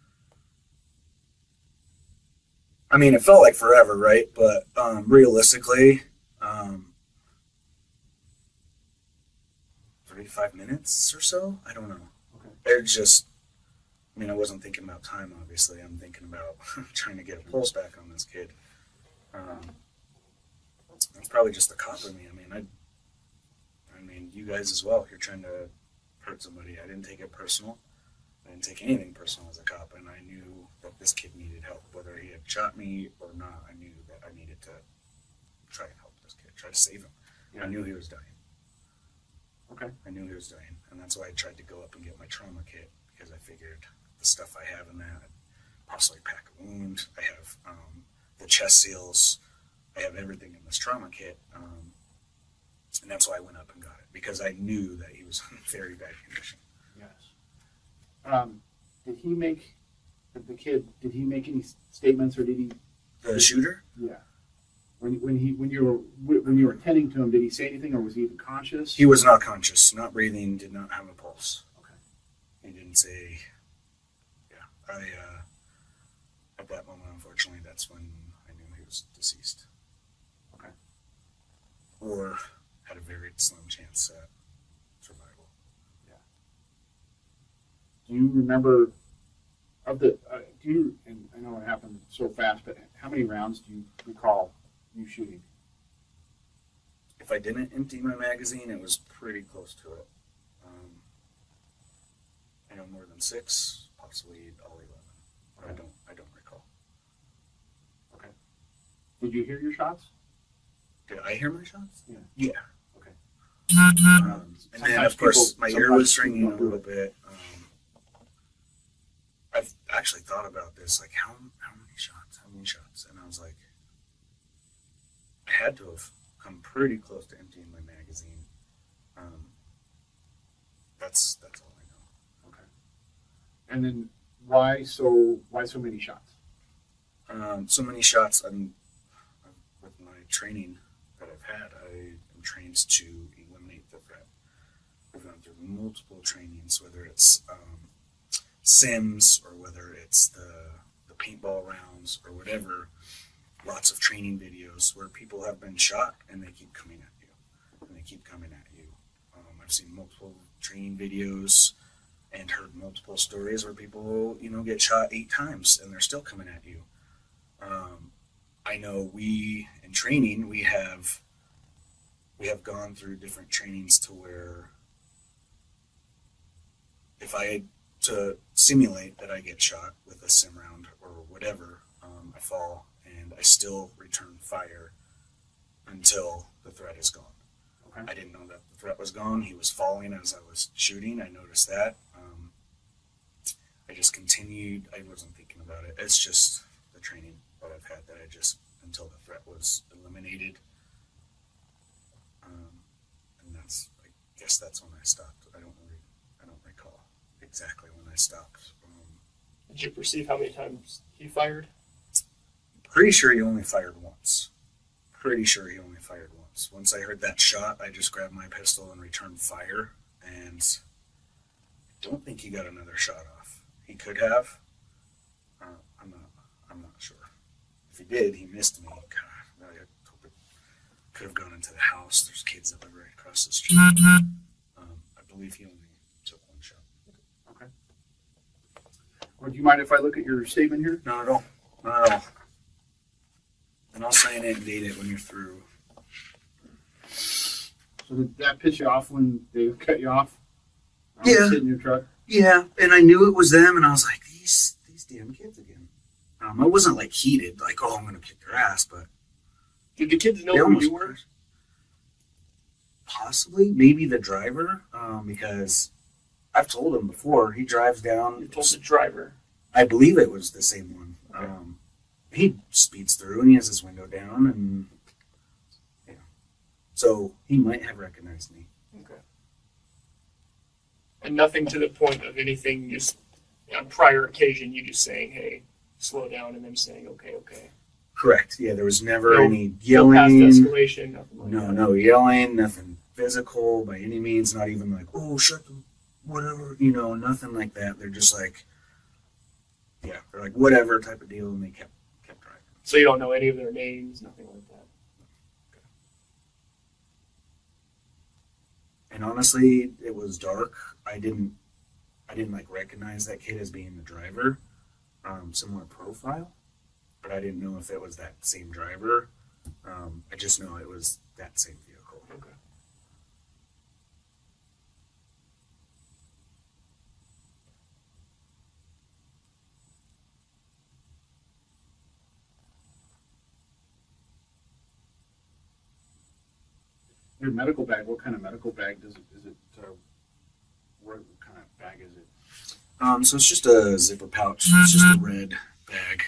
I mean, it felt like forever, right? But realistically, 35 minutes or so? I don't know. Okay. It just, I mean, I wasn't thinking about time, obviously. I'm thinking about trying to get a pulse back on this kid. That's probably just the cop in me. I mean, you guys as well. You're trying to hurt somebody. I didn't take it personal. I didn't take anything personal as a cop, and I knew that this kid needed help. Whether he had shot me or not, I knew that I needed to try and help this kid, try to save him. Yeah. I knew he was dying. Okay. I knew he was dying, and that's why I tried to go up and get my trauma kit, because I figured the stuff I have in that, I'd possibly pack a wound. I have the chest seals. I have everything in this trauma kit, and that's why I went up and got it, because I knew that he was in very bad condition. Yes. Did he make, the kid, did he make any statements, or did he? The shooter? Yeah. When you were attending to him, did he say anything, or was he even conscious? He was not conscious, not breathing, did not have a pulse. Okay. He didn't say, yeah. At that moment, unfortunately, that's when I knew he was deceased. Okay. Or had a very slim chance at survival. Yeah. Do you remember of the? And I know it happened so fast, but how many rounds do you recall you shooting? If I didn't empty my magazine, it was pretty close to it. I know more than 6, possibly all 11. But Okay. I don't recall. Okay. Did you hear your shots? Did I hear my shots? Yeah. Yeah. Okay. And then, of course, my ear was ringing a little bit. I've actually thought about this, like, how many shots? How many shots? And I was like, I had to have come pretty close to emptying my magazine. That's all I know. Okay. And then why so many shots? So many shots. With my training that I've had, I am trained to eliminate the threat. I've gone through multiple trainings, whether it's sims or whether it's the paintball rounds or whatever. Lots of training videos where people have been shot and they keep coming at you, and they keep coming at you. I've seen multiple training videos and heard multiple stories where people, get shot 8 times and they're still coming at you. I know in training, we have gone through different trainings to where if I had to simulate that I get shot with a sim round or whatever, I fall and I still return fire until the threat is gone. Okay. I didn't know that the threat was gone. He was falling as I was shooting. I noticed that. I just continued. I wasn't thinking about it. It's just the training that I've had that I just, until the threat was eliminated. And I guess that's when I stopped. I don't recall exactly when I stopped. Did you perceive how many times he fired? Pretty sure he only fired once. once I heard that shot, I just grabbed my pistol and returned fire, and I don't think he got another shot off. He could have. I'm not sure. If he did, he missed me. God, I hope it could have gone into the house. There's kids that live right across the street. I believe he only took one shot. Okay. Well, do you mind if I look at your statement here? Not at all. Not at all. And I'll sign it and date it when you're through. So did that piss you off when they cut you off? Yeah. Sitting in your truck? Yeah, and I knew it was them, and I was like, these damn kids again. I wasn't like heated, like, oh, I'm going to kick their ass, but... Did the kids know who you were? Possibly, maybe the driver, because I've told him before, he drives down... You told the driver? I believe it was the same one. Okay. He speeds through, and he has his window down, and... Yeah. So, he might have recognized me. Okay. And nothing to the point of anything, just on prior occasion, you just saying, hey, slow down, and them saying, okay, okay. Correct. Yeah, there was never any yelling. No past escalation, nothing like that. No yelling, nothing physical by any means, not even like, oh, shut the whatever, nothing like that. They're just like, yeah, they're like, whatever type of deal, and they kept driving. So you don't know any of their names, nothing like that? Okay. And honestly, it was dark. I didn't like recognize that kid as being the driver. Similar profile, but I didn't know if it was that same driver. I just know it was that same vehicle. Okay. Your medical bag, what kind of medical bag is it, what kind of bag is it? So it's just a zipper pouch. It's just a red bag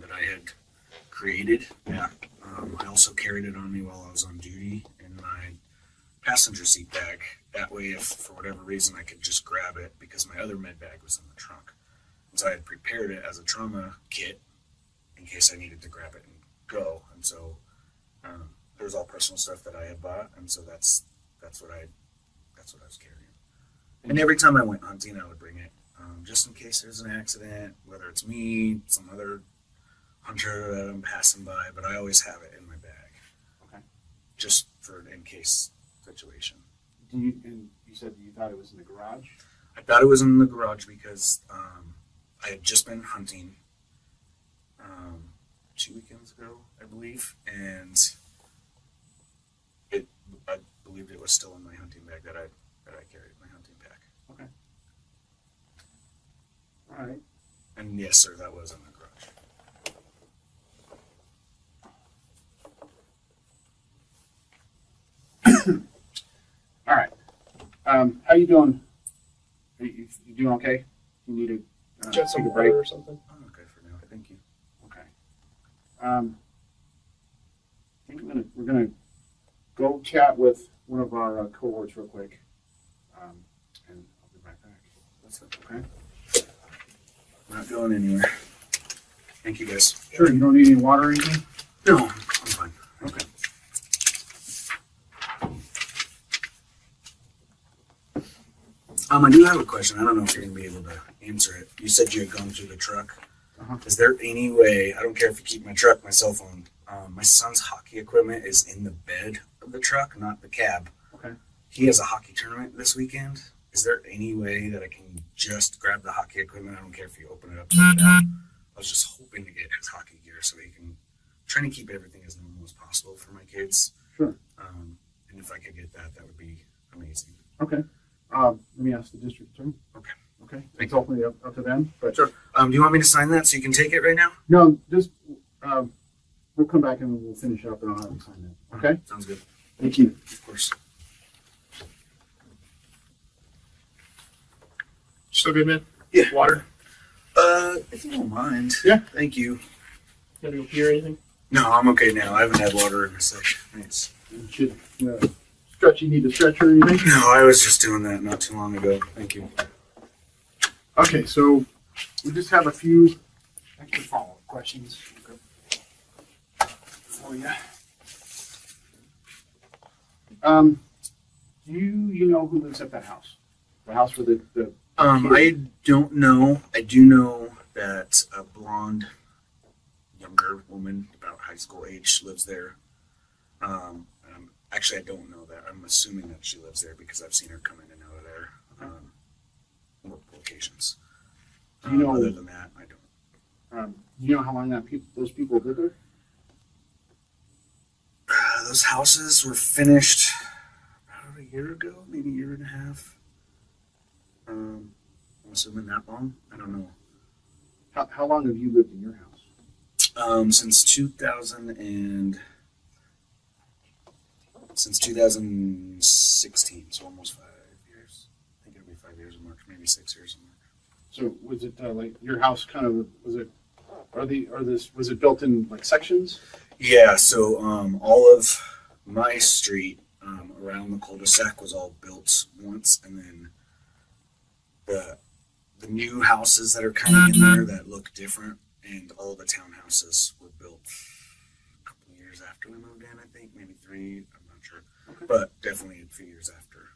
that I had created. Yeah. I also carried it on me while I was on duty in my passenger seat bag. That way, if for whatever reason I could just grab it, because my other med bag was in the trunk. And so I had prepared it as a trauma kit in case I needed to grab it and go. And so there was all personal stuff that I had bought, and so that's what I was carrying. And every time I went hunting, I would bring it. Just in case there's an accident, whether it's me, some other hunter that I'm passing by, but I always have it in my bag. Okay. Just for an in-case situation. And you said you thought it was in the garage? I thought it was in the garage because I had just been hunting 2 weekends ago, I believe, and I believed it was still in my hunting bag that I carried, my hunting pack. Okay. All right. And yes, sir, that was in the garage. All right. How you doing? You doing okay? You need to Get some take a break water or something? I'm okay for now. Thank you. Okay. I think we're gonna go chat with one of our cohorts real quick, and I'll be right back. That's Okay. We're not going anywhere. Thank you, guys. Sure. You don't need any water or anything? No, I'm fine. Okay. I do have a question. I don't know if you're going to be able to answer it. You said you had gone through the truck. Uh-huh. Is there any way, I don't care if you keep my truck, my cell phone, my son's hockey equipment is in the bed of the truck, not the cab. Okay. He has a hockey tournament this weekend. Is there any way that I can just grab the hockey equipment? I don't care if you open it up. I was just hoping to get his hockey gear so he can, trying to keep everything as normal as possible for my kids. Sure. And if I could get that, that would be amazing. Okay. Let me ask the district attorney. Okay. Okay. It's ultimately up to them. But Sure. Do you want me to sign that so you can take it right now? no, just we'll come back and we'll finish up and I'll have you sign that. Okay. Sounds good. Thank you. Of course. Still good, man? Yeah. Water? If you don't mind. Yeah. Thank you. Gotta go pee or anything? No, I'm okay now. I haven't had water in a sec. Thanks. You should stretch. You need to stretch or anything? No, I was just doing that not too long ago. Thank you. Okay, so we just have a few extra follow-up questions for you. Do you know who lives at that house? The house where the I don't know. I do know that a blonde, younger woman, about high school age, lives there. Actually, I don't know that. I'm assuming that she lives there because I've seen her come in and out of there multiple occasions. Do you know? Other than that, I don't. Do you know how long those people lived there? Those houses were finished about a year ago, maybe a year and a half. I'm assuming that long. I don't know. How long have you lived in your house? Since 2016, so almost 5 years. I think it'll be 5 years in March, maybe 6 years in March. So was it like your house? Kind of was it built in like sections? Yeah. So all of my street around the cul-de-sac was all built once, and then the new houses that are coming in there that look different, and all the townhouses were built a couple of years after we moved in. I think maybe 3. I'm not sure, but definitely a few years after.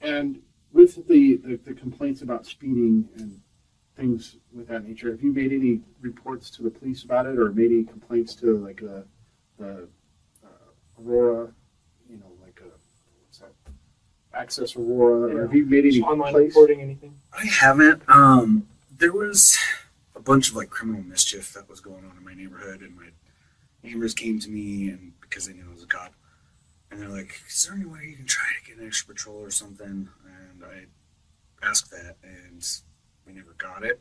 And with the complaints about speeding and things with that nature, have you made any reports to the police about it, or made any complaints to like the Aurora, what's that? Access Aurora, or have you made any online complaints? reporting anything? I haven't. There was a bunch of like criminal mischief that was going on in my neighborhood, and my neighbors came to me, and because they knew I was a cop, and they're like, "Is there any way you can try to get an extra patrol or something?" And I asked that, and we never got it.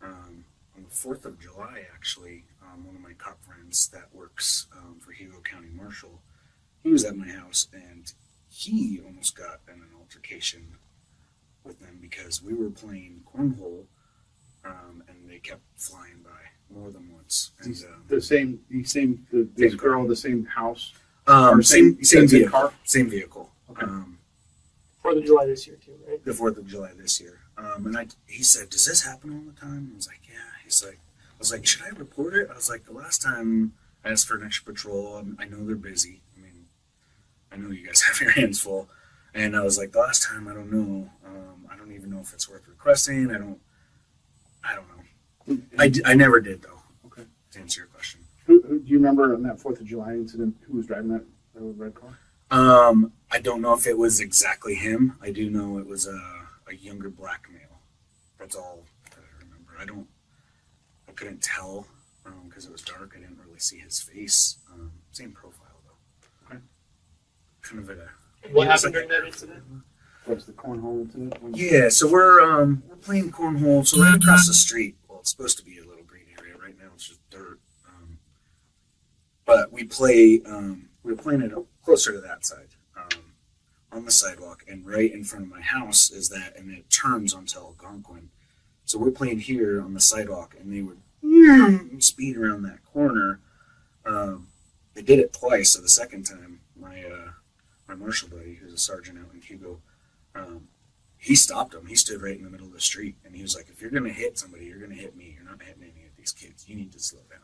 On the 4th of July, actually, one of my cop friends that works for Hugo County Marshal, he was at my house, and he almost got in an altercation with them because we were playing cornhole, and they kept flying by more than once. And, this girl, the same house, same vehicle. car? Same vehicle. Okay. 4th of July this year too, right? The 4th of July this year. And he said, "Does this happen all the time?" I was like, "Yeah." I was like, "Should I report it?" I was like, "The last time I asked for an extra patrol, I know they're busy. I mean, I know you guys have your hands full." And I was like, "The last time, I don't know. I don't even know if it's worth requesting. I don't know." I never did, though. Okay. To answer your question. Who do you remember on that 4th of July incident? Who was driving that red car? I don't know if it was exactly him. I do know it was a younger black male. That's all that I remember. I couldn't tell because it was dark. I didn't really see his face. Same profile though. Okay. Kind of What happened during that incident? What's the cornhole incident? Yeah, so we're playing cornhole. So right across the street. Well, it's supposed to be a little green area. Right now it's just dirt. But we play. We were playing it closer to that side, on the sidewalk, and right in front of my house is that, and it turns onto Algonquin. So we're playing here on the sidewalk, and they would speed around that corner. They did it twice, so the second time, my marshal buddy, who's a sergeant out in Hugo, he stopped him. He stood right in the middle of the street, and he was like, "If you're going to hit somebody, you're going to hit me. You're not hitting any of these kids. You need to slow down."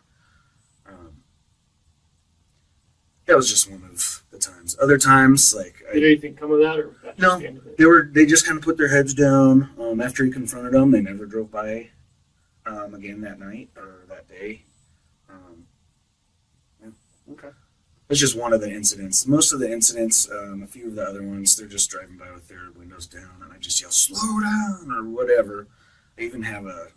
That was just one of the times. Other times, like Did anything come of that, or was that just no, the end of it? they just kind of put their heads down. After he confronted them, they never drove by again that night or that day. Yeah. Okay. It's just one of the incidents. Most of the incidents, a few of the other ones, they're just driving by with their windows down, and I just yell, "Slow down," or whatever. I even have one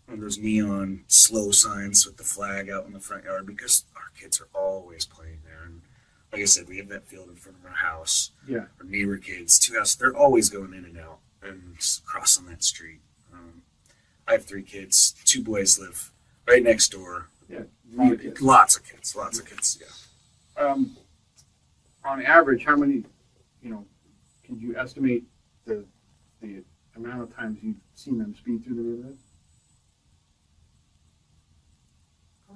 of those neon slow signs with the flag out in the front yard because our kids are always playing there. And like I said, we have that field in front of our house. Yeah. Our neighbor kids, 2 houses, they're always going in and out and crossing that street. I have 3 kids. 2 boys live right next door. Yeah. Lots of kids. Yeah. On average, how many, can you estimate the amount of times you've seen them speed through the neighborhood?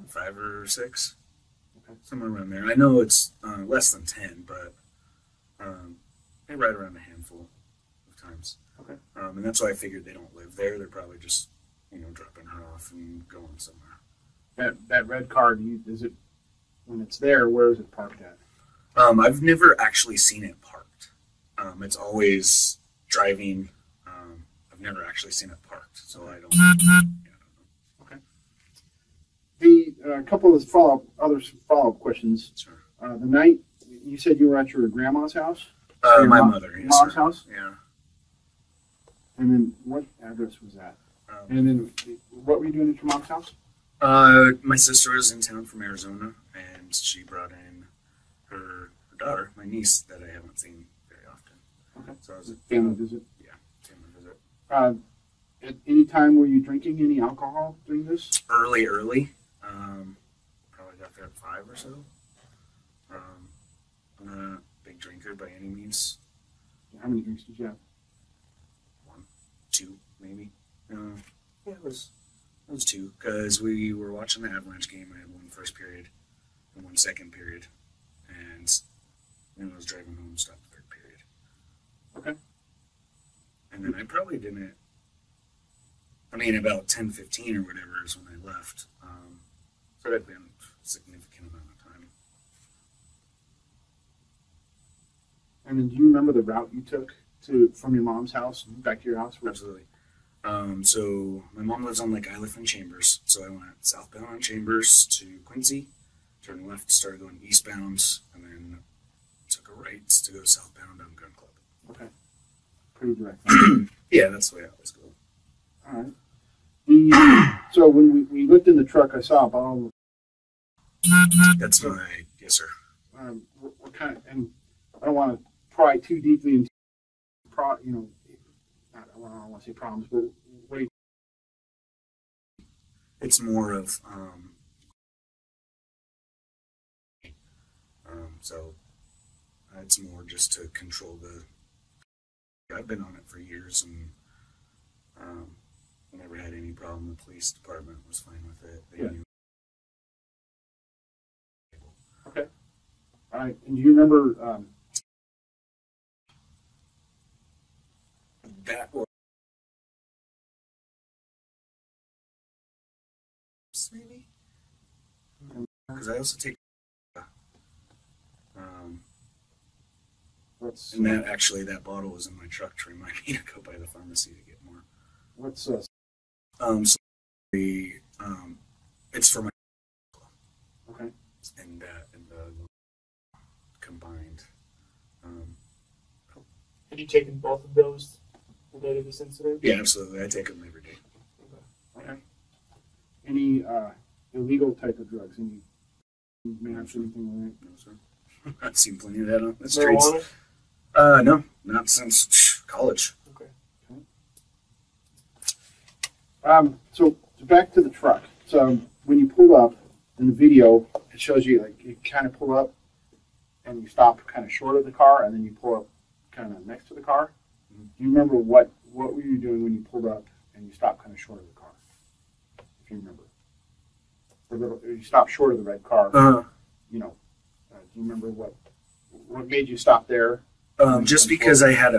5 or 6. Okay. Somewhere around there. I know it's less than 10, but they ride around a handful of times. Okay. And that's why I figured they don't live there. They're probably just, dropping her off and going somewhere. That red car, is it, when it's there, where is it parked at? I've never actually seen it parked. It's always driving. I've never actually seen it parked, so I don't. Okay. The couple of follow-up questions. Sure. The night you said you were at your grandma's house. My mother. Yes, mom's sir. house. Yeah. And then what address was that? And then what were you doing at your mom's house? My sister was in town from Arizona, and she brought in her daughter, my niece, that I haven't seen very often. Okay. So I was Family visit. Yeah, family visit. At any time were you drinking any alcohol during this? Early. Probably got there at 5 or so. I'm not a big drinker by any means. How many drinks did you have? 1, 2, maybe. Yeah, it was 2, because we were watching the Avalanche game. I had 1 first period and 1 second period, and then I was driving home, stopped the 3rd period. Okay. And then I probably didn't. I mean, about 10:15 or whatever is when I left. So it had been a significant amount of time. And then do you remember the route you took from your mom's house back to your house? Absolutely. So my mom lives on Lake Iliff in Chambers, so I went southbound on Chambers to Quincy, turned left, started going eastbound, and then took a right to go southbound on Gun Club. Okay. Pretty direct. Yeah, that's the way I always go. All right. So when we looked in the truck, I saw a bottle. That's yes, sir. What kind of, and I don't want to pry too deeply into, I don't want to say problems, but what do you? It's more of, so it's more just to control I've been on it for years, and never had any problem. The police department was fine with it. They knew. Okay. All right. And do you remember that was maybe? Because I also take and that bottle was in my truck to remind me to go by the pharmacy to get more. What's so it's for my okay, and combined. Have you taken both of those the day of this incident? Yeah, absolutely. I take them every day. Okay. Any illegal type of drugs? Any match or anything like that? No, sir. I've seen plenty of that on the streets. Marijuana? No, not since college. Okay. So back to the truck. So when you pull up in the video, it shows you like you kind of pull up and you stop kind of short of the car, and then you pull up kind of next to the car. Mm-hmm. Do you remember what were you doing when you pulled up and you stopped kind of short of the car? If you remember, you stopped short of the red car. Do you remember what made you stop there? Just because I had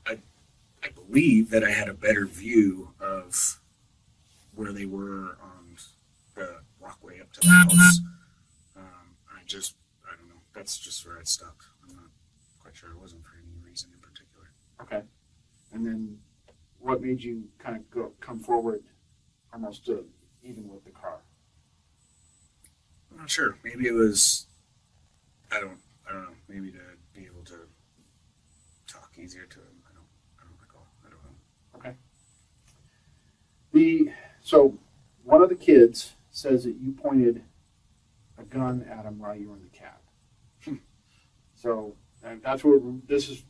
I believe that I had a better view of where they were on the walkway up to the house. I don't know. That's just where I stopped. I'm not quite sure. It wasn't for any reason in particular. Okay. And then what made you kind of come forward almost even with the car? I'm not sure. Maybe it was, I don't know. Maybe to be able to talk easier to him. I don't recall. I don't know. Okay. So one of the kids says that you pointed a gun at him while you were in the cab. So, and that's where this is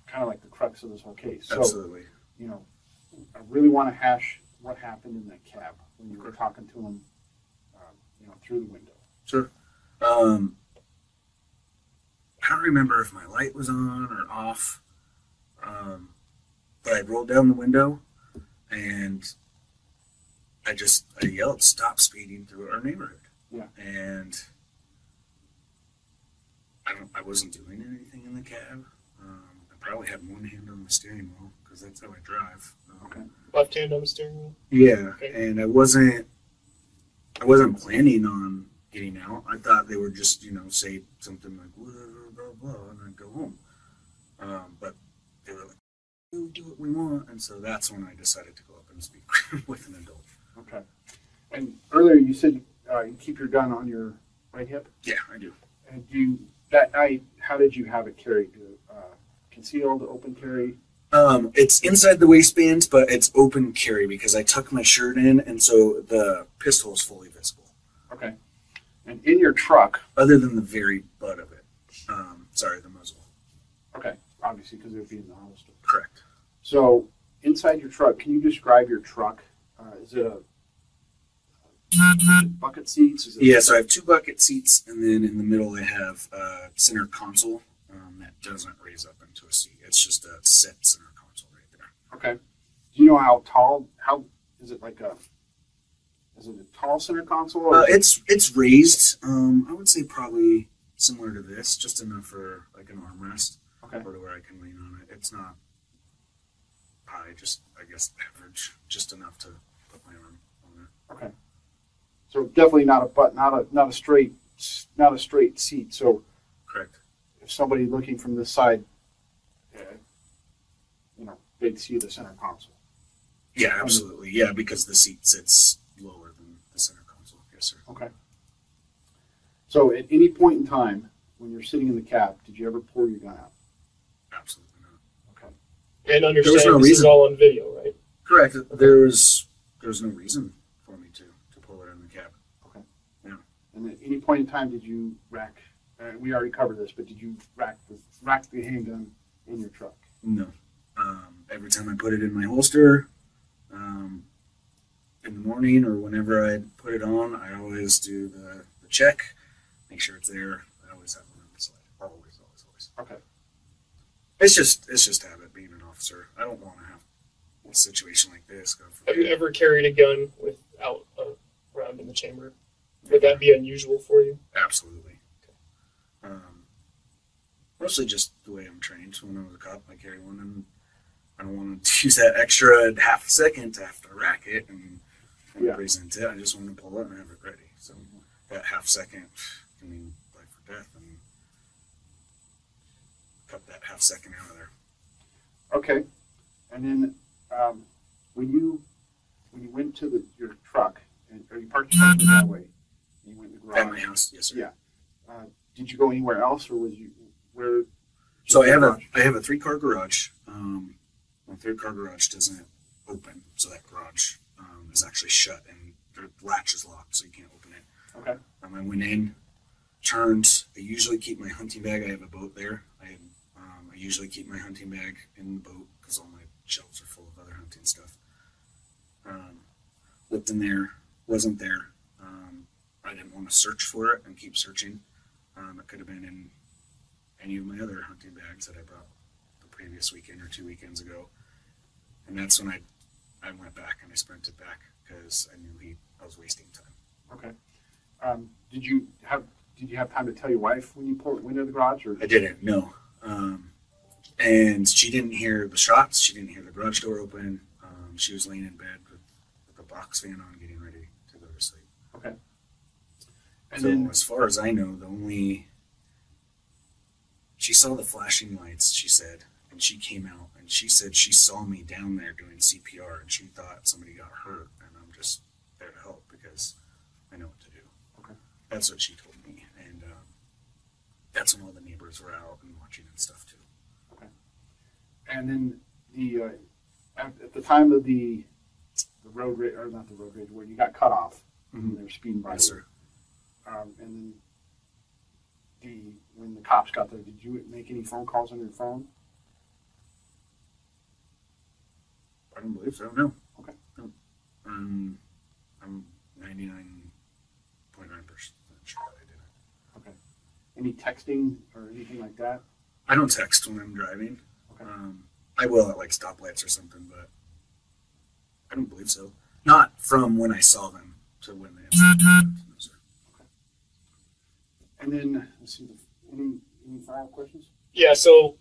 kind of like the crux of this whole case. So, absolutely. I really want to hash what happened in that cab when you were talking to him, through the window. Sure. I don't remember if my light was on or off, but I rolled down the window and I yelled, "Stop speeding through our neighborhood." Yeah. And I wasn't doing anything in the cab. I probably had one hand on the steering wheel because that's how I drive. Okay. Left hand on the steering wheel? Yeah. Okay. And I wasn't planning on getting out. I thought they would just, you know, say something like blah blah blah, and I'd go home. But they were like, "We do what we want," and so that's when I decided to go up and speak with an adult. Okay. And earlier you said you keep your gun on your right hip. Yeah, I do. And that night, how did you have it carried? Concealed, open carry? It's inside the waistband, but it's open carry because I tuck my shirt in, and so the pistol is fully visible. Okay. And in your truck, other than the very butt of it. Sorry, the muzzle. Okay, obviously because it would be in the holster. Correct. So inside your truck, can you describe your truck? Is it bucket seats? Is it Yeah, so I have 2 bucket seats, and then in the middle I have a center console that doesn't raise up into a seat. It's just a set center console right there. Okay. Do you know how tall? How is it like a? Is it a tall center console? Or it's raised. I would say probably similar to this, just enough for like an armrest. Okay. Or to where I can lean on it. It's not high, just I guess average, just enough to put my arm on it. Okay. So definitely not a straight seat. So correct. If somebody looking from this side, you know, they'd see the center console. Yeah, absolutely. Yeah, because the seat sits lower than the center console. Yes, sir. Okay. So at any point in time when you're sitting in the cab, did you ever pull your gun out? Absolutely not. Okay. And understand no this is reason. all on video, right? Correct. There's no reason for me to pull it in the cab. Okay. Yeah. And at any point in time, did you rack? We already covered this, but did you rack the handgun in your truck? No. Every time I put it in my holster, in the morning or whenever I put it on, I always do the check, make sure it's there. I always have one on the side. Always. Okay. It's just habit being an officer. I don't want to have a situation like this. Have you ever carried a gun without a round in the chamber? Would that be unusual for you? Absolutely. Mostly just the way I'm trained. So when I was a cop, I carry one, and I don't want to use that extra half a second to have to rack it and present it. I just want to pull it and have it ready. So that half second can mean life or death, and cut that half second out of there. Okay. And then when you went to your truck, or you parked your truck that way, and you went in the garage. At my house, yes, sir. Yeah. Did you go anywhere else, or was you where? So I have a 3-car garage. My 3rd-car garage doesn't open, so that garage is actually shut, and the latch is locked, so you can't open it. Okay. I went in, turned. I usually keep my hunting bag. I have a boat there. I usually keep my hunting bag in the boat because all my shelves are full of other hunting stuff. Looked in there, wasn't there. I didn't want to search for it and keep searching. It could have been in any of my other hunting bags that I brought the previous weekend or 2 weekends ago. And that's when I went back and I sprinted back because I knew I was wasting time. Okay. Did you have time to tell your wife when you went into the garage? Or? I didn't, no. And she didn't hear the shots. She didn't hear the garage door open. She was laying in bed with the box fan on, getting ready to go to sleep. Okay. And so then, as far as I know, she saw the flashing lights, she said, and she came out, and she said she saw me down there doing CPR, and she thought somebody got hurt, and I'm just there to help because I know what to do. Okay. That's what she told me, and that's when all the neighbors were out and watching and stuff too. Okay. And then at the time of the road rage, or not the road rage, where you got cut off, when they were speeding by. Yes, sir. And then when the cops got there, did you make any phone calls on your phone? I don't believe so. No. Okay. No. I'm 99.9% sure I didn't. Okay. Any texting or anything like that? I don't text when I'm driving. Okay. I will at like stoplights or something, but I don't believe so. Not from when I saw them to when they. No, sir. Okay. And then let's see. Any final questions? Yeah. So,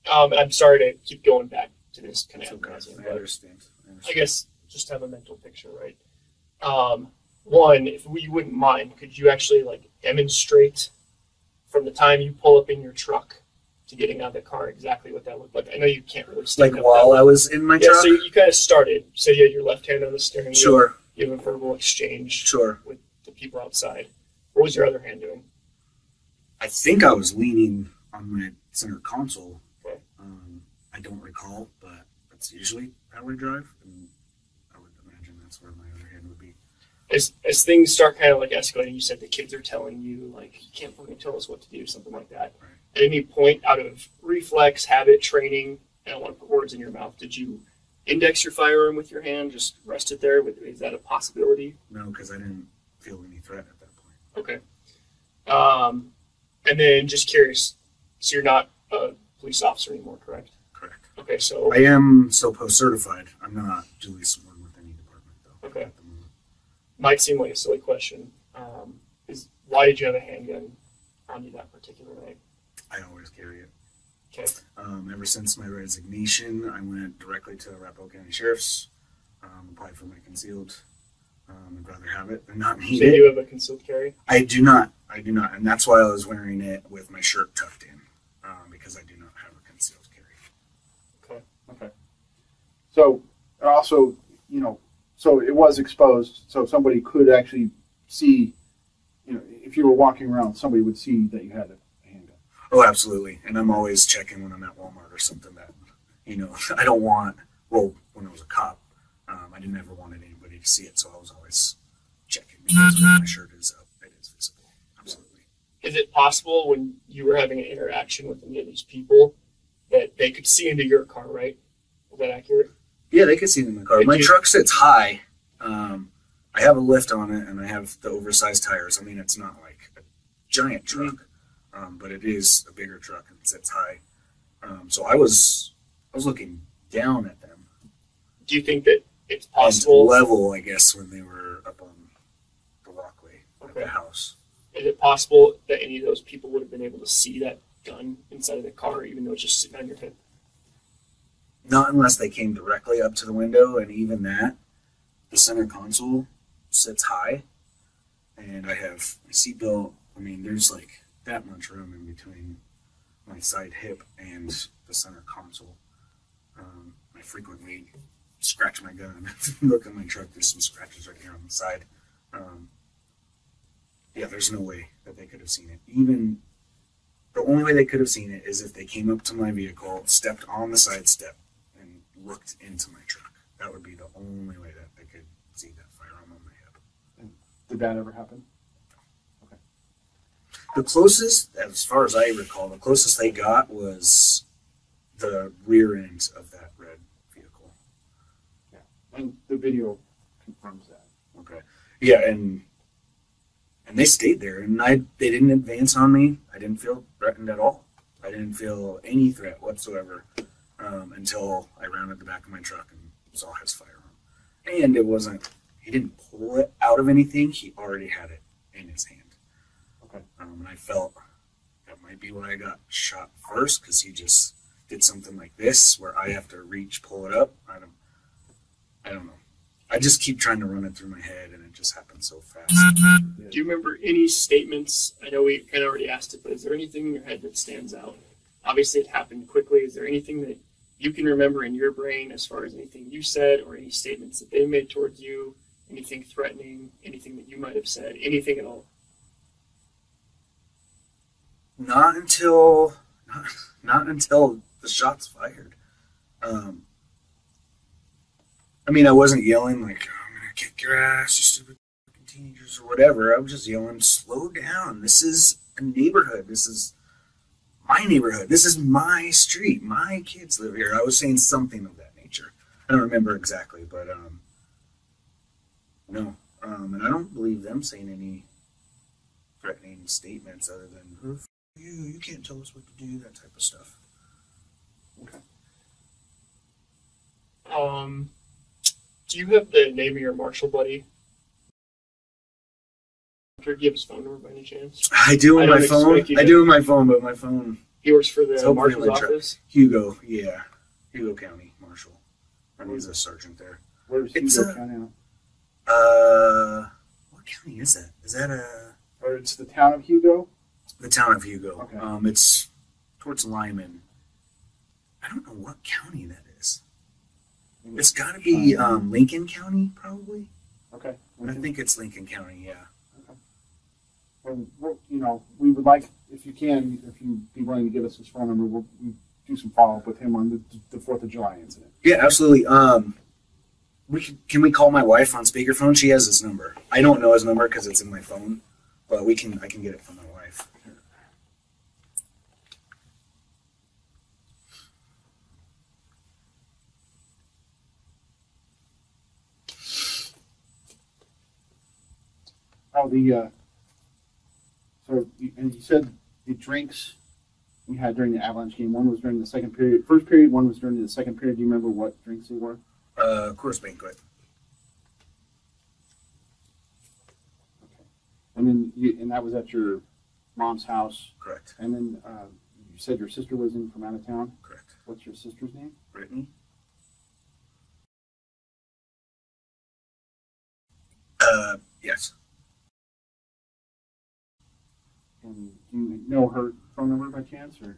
I'm sorry to keep going back to this kind of I advertising, understand. I guess just have a mental picture, right? one, if you wouldn't mind, could you actually like demonstrate from the time you pull up in your truck to getting out of the car exactly what that looked like? I know you can't really stand Like up while that I was in my Yeah, truck? so you kind of started. So you had your left hand on the steering wheel. Sure. You have a verbal exchange Sure. with the people outside. What was your other hand doing? I think I was leaning on my center console. Okay. I don't recall, but that's usually how I drive, and I would imagine that's where my other hand would be. As things start kind of like escalating, you said the kids are telling you, like, you can't fucking tell us what to do, something like that. Right. At any point, out of reflex, habit, training, I don't want to put words in your mouth, did you index your firearm with your hand, just rest it there? Is that a possibility? No, because I didn't feel any threat at that point. Okay. And then just curious, so you're not a police officer anymore, correct? Correct. Okay, so I am SOPO certified. I'm not duly sworn with any department, though. Okay. At the moment. might seem like a silly question. Is why did you have a handgun on you that particular night? I always carry it. Okay. Ever since my resignation, I went directly to Arapahoe County Sheriff's, applied for my concealed. I'd rather have it than not need So it. you have a concealed carry? I do not, and that's why I was wearing it with my shirt tucked in, because I do not have a concealed carry. Okay. Okay. So also, you know, so it was exposed, so somebody could actually see, you know, if you were walking around, somebody would see that you had a handgun. Oh, absolutely. And I'm always checking when I'm at Walmart or something that, you know, I don't want, well, when I was a cop, I didn't ever want anybody to see it, so I was always checking because when my shirt is up, it is visible. Absolutely. Is it possible when you were having an interaction with any of these people that they could see into your car, right? Is that accurate? Yeah, they could see it in the car. My truck sits high. I have a lift on it, and I have the oversized tires. I mean, it's not like a giant truck, but it is a bigger truck and it sits high. So I was looking down at them. Do you think that it's And possible? level, I guess, when they were up on the walkway of Okay. the house. Is it possible that any of those people would have been able to see that gun inside of the car, even though it's just sitting on your hip? Not unless they came directly up to the window, and even that, the center console sits high, and I have my seatbelt. I mean, there's like that much room in between my side hip and the center console. I frequently scratch my gun. Look at my truck, there's some scratches right here on the side. Yeah, there's no way that they could have seen it. Even the only way they could have seen it is if they came up to my vehicle, stepped on the side step, and looked into my truck. That would be the only way that they could see that firearm on my hip. And did that ever happen? Okay. The closest, as far as I recall, the closest they got was the rear end of that red vehicle. Yeah. And the video confirms that. Okay. Yeah, and they stayed there, and they didn't advance on me. I didn't feel threatened at all. I didn't feel any threat whatsoever until I rounded the back of my truck and saw his firearm. And it wasn't, he didn't pull it out of anything. He already had it in his hand. Okay. And I felt that might be why I got shot first, because he just did something like this where I have to reach, pull it up. I don't know. I just keep trying to run it through my head, and it just happens so fast. Do you remember any statements? I know we kind of already asked it, but is there anything in your head that stands out? Obviously, it happened quickly. Is there anything that you can remember in your brain as far as anything you said or any statements that they made towards you, anything threatening, anything that you might have said, anything at all? Not until the shots fired. I mean, I wasn't yelling like, I'm going to kick your ass, you stupid fucking teenagers, or whatever. I was just yelling, slow down. This is a neighborhood. This is my neighborhood. This is my street. My kids live here. I was saying something of that nature. I don't remember exactly, but no. And I don't believe them saying any threatening statements other than, "Oh, f you can't tell us what to do," that type of stuff. Okay. Do you have the name of your marshal buddy? Do you have his phone number by any chance? I do on I my don't phone. expect you I to- do on my phone, but my phone. He works for the Hopefully marshal's my truck. office. Hugo, yeah. Hugo County Marshal. And he's a sergeant there. Where's It's Hugo a- County now? What What county is that? Is that Or it's the town of Hugo? the town of Hugo? Okay. It's towards Lyman. I don't know what county that is. It's got to be Lincoln County, probably. Okay. I think it's Lincoln County, yeah. And we would like, if you can, if you'd be willing to give us his phone number, we'll do some follow-up with him on the 4th of July incident. Yeah, absolutely. Can we call my wife on speakerphone? She has his number. I don't know his number because it's in my phone, but I can get it from my wife. Oh, and you said the drinks you had during the Avalanche game, one was during the first period, one was during the second period. Do you remember what drinks they were? Course Banquet. Okay. And then and that was at your mom's house? Correct. And then you said your sister was in from out of town? Correct. What's your sister's name? Brittany? Yes. And do you know her phone number by chance, or?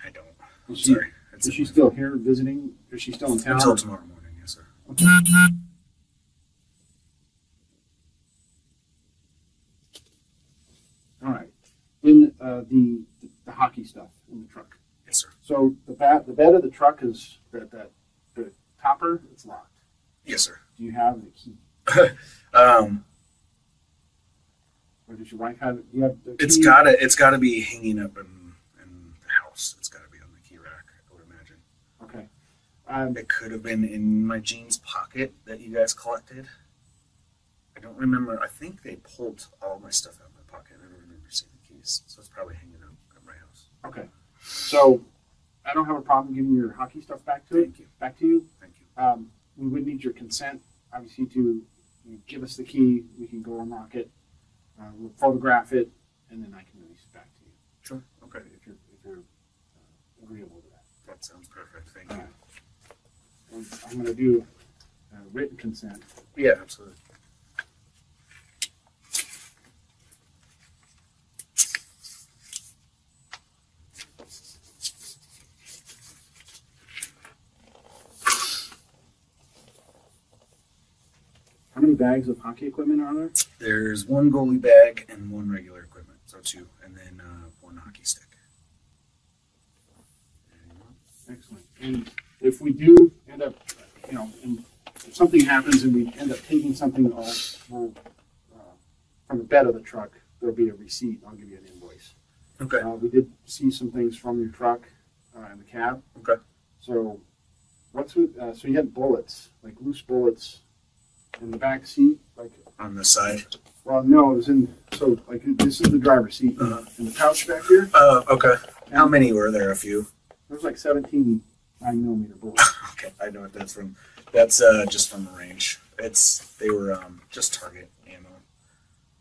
I don't. Sorry. Is she still here visiting? Is she still in town? Until tomorrow morning, yes, sir. Okay. All right. In the hockey stuff in the truck. Yes, sir. So the bed of the truck is the topper. It's locked. Yes, sir. Do you have the key? Or does your wife have it? Do you have the key? It's gotta be hanging up in the house. It's gotta be on the key rack, I would imagine. Okay. It could have been in my jeans pocket that you guys collected. I don't remember. I think they pulled all my stuff out of my pocket. I don't remember seeing the keys, so it's probably hanging out at my house. Okay. So I don't have a problem giving your hockey stuff back to Thank you. Back to you. Thank you. We would need your consent, obviously, to give us the key. We can go unlock it. We'll photograph it, and then I can release it back to you. Sure. Okay. If you're agreeable to that. That sounds perfect. Thank All you. right. And I'm going to do written consent. Yeah, absolutely. How many bags of hockey equipment are there? There's one goalie bag and one regular equipment, so 2, and then one hockey stick. Excellent. And if we do end up, and if something happens and we end up taking something off from the bed of the truck, there'll be a receipt. I'll give you an invoice. Okay. We did see some things from your truck in the cab. Okay. So, what's with? So you had bullets, like loose bullets, in the back seat, like. On the side. Well, no, it was in. So, like, this is the driver's seat, in the couch back here. Okay. How many were there? A few. There's like 17 9mm bullets. Okay, I know what that's from. That's just from the range. They were just target ammo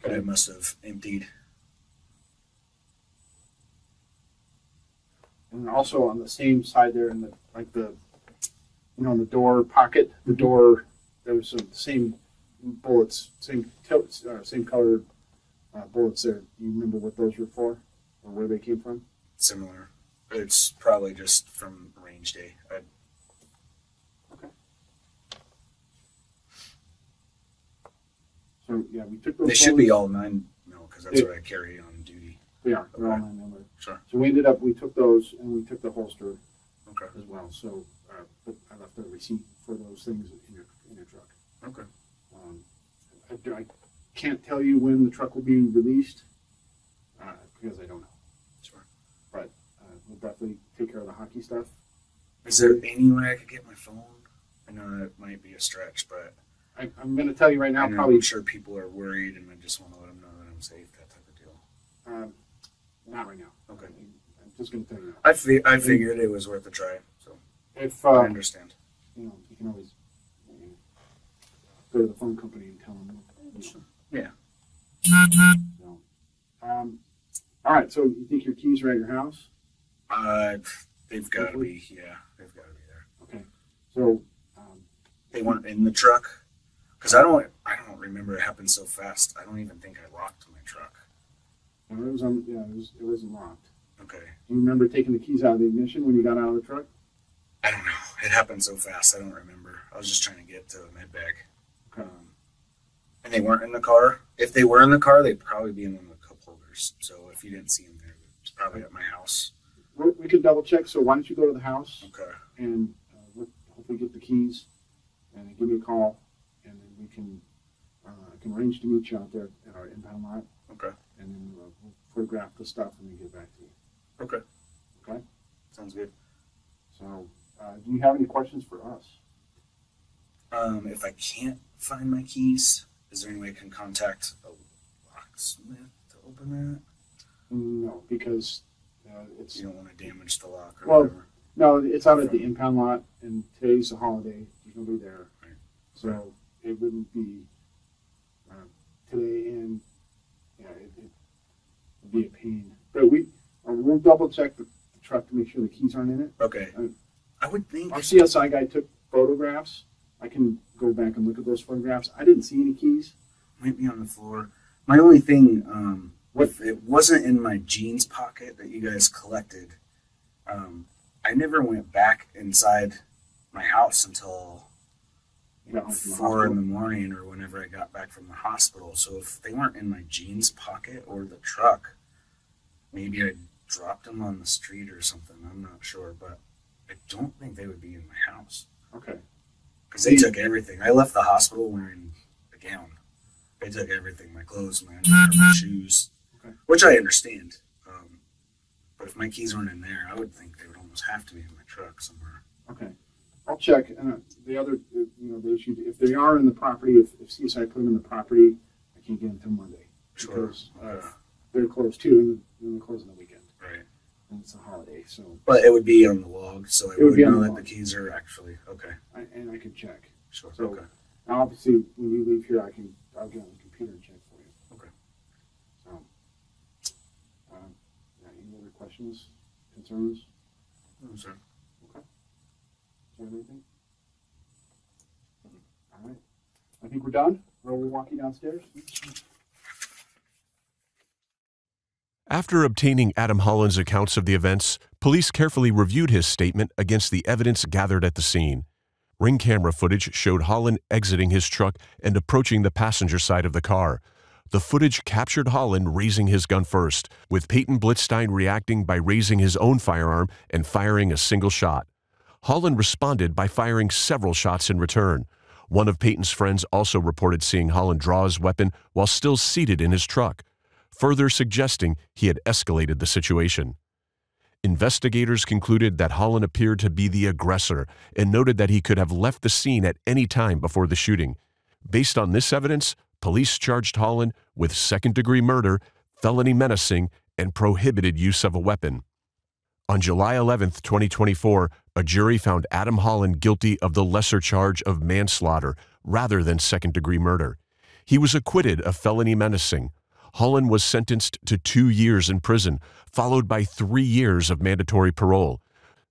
that I must have emptied. And also on the same side there, in the the door pocket, the door, there was some same bullets, same color bullets there. Do you remember what those were for, or where they came from? Similar. It's probably just from range day. Okay. So yeah, we took those. They should be all 9, because that's what I carry on duty. They are. They're all Okay. 9mm. Sure. So we took those, and we took the holster Okay. as well. So, but I left a receipt for those things in your truck. Okay. I can't tell you when the truck will be released because I don't know. Sure. But we'll definitely take care of the hockey stuff. Is there any way I could get my phone? I know that might be a stretch, but I'm going to tell you right now. Probably. I'm sure people are worried, and I just want to let them know that I'm safe. That type of deal. Not right now. Okay. I'm just going to tell you. I figured it was worth a try. So If I understand. you can always go to the phone company and tell them. Yeah. So, all right. So you think your keys are at your house? They've got to be. Yeah, they've got to be there. Okay. So They want it in the truck because I don't remember. It happened so fast. I don't even think I locked my truck. No, it was it wasn't locked. Okay. Do you remember taking the keys out of the ignition when you got out of the truck? I don't know. It happened so fast. I don't remember. I was just trying to get to the med bag. Okay. And they weren't in the car. If they were in the car, they'd probably be in one of the cup holders. So if you didn't see them there, it's probably at my house. We could double check. So why don't you go to the house? Okay. And we'll hopefully get the keys, and then give me a call, and then we can I can arrange to meet you out there at our impound lot. Okay. And then we'll photograph the stuff and then get back to you. Okay. Okay. Sounds good. So, do you have any questions for us? If I can't find my keys, is there any way I can contact a locksmith to open that? No, because it's... You don't want to damage the lock or well, whatever. no, it's out at the impound lot, and today's a holiday. There's nobody there. Right. So it wouldn't be today, and yeah, it'd be a pain. But we'll double check the truck to make sure the keys aren't in it. Okay. I would think... Our CSI guy took photographs. I can go back and look at those photographs. I didn't see any keys. Might be on the floor. My only thing, if it wasn't in my jeans pocket that you guys collected, I never went back inside my house until 4 in the morning or whenever I got back from the hospital. So if they weren't in my jeans pocket or the truck, maybe I dropped them on the street or something. I'm not sure, but I don't think they would be in my house. Okay. Because they took everything. I left the hospital wearing a gown. They took everything, my clothes, my underwear, my shoes, okay. Which I understand. But if my keys weren't in there, I would think they would almost have to be in my truck somewhere. Okay. I'll check. And the other, the issue, if they are in the property, if CSI put them in the property, I can't get them until Monday. Sure. Because they're closed too, and they're closed on the weekend. Right. And it's a holiday, so. But it would be on the log, so I would know that the keys are actually, okay. And I can check. Sure, So, okay. Now obviously, when we leave here, I'll get on the computer and check for you. Okay. So, any other questions, concerns? No, sir. Okay. Is there anything? All right. I think we're done. We'll walk you downstairs. After obtaining Adam Holland's accounts of the events, police carefully reviewed his statement against the evidence gathered at the scene. Ring camera footage showed Holland exiting his truck and approaching the passenger side of the car. The footage captured Holland raising his gun first, with Peyton Blitstein reacting by raising his own firearm and firing a single shot. Holland responded by firing several shots in return. One of Peyton's friends also reported seeing Holland draw his weapon while still seated in his truck, further suggesting he had escalated the situation. Investigators concluded that Holland appeared to be the aggressor and noted that he could have left the scene at any time before the shooting. Based on this evidence, police charged Holland with second-degree murder, felony menacing, and prohibited use of a weapon. On July 11, 2024, a jury found Adam Holland guilty of the lesser charge of manslaughter rather than second-degree murder. He was acquitted of felony menacing. Holland was sentenced to 2 years in prison, followed by 3 years of mandatory parole.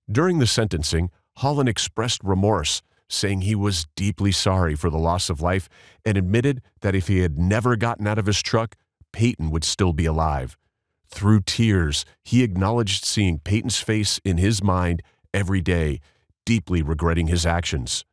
During the sentencing, Holland expressed remorse, saying he was deeply sorry for the loss of life and admitted that if he had never gotten out of his truck, Peyton would still be alive. Through tears, he acknowledged seeing Peyton's face in his mind every day, deeply regretting his actions.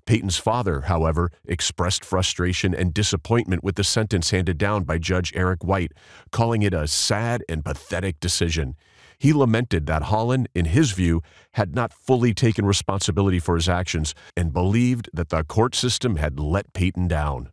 Peyton's father, however, expressed frustration and disappointment with the sentence handed down by Judge Eric White, calling it a sad and pathetic decision. He lamented that Holland, in his view, had not fully taken responsibility for his actions and believed that the court system had let Peyton down.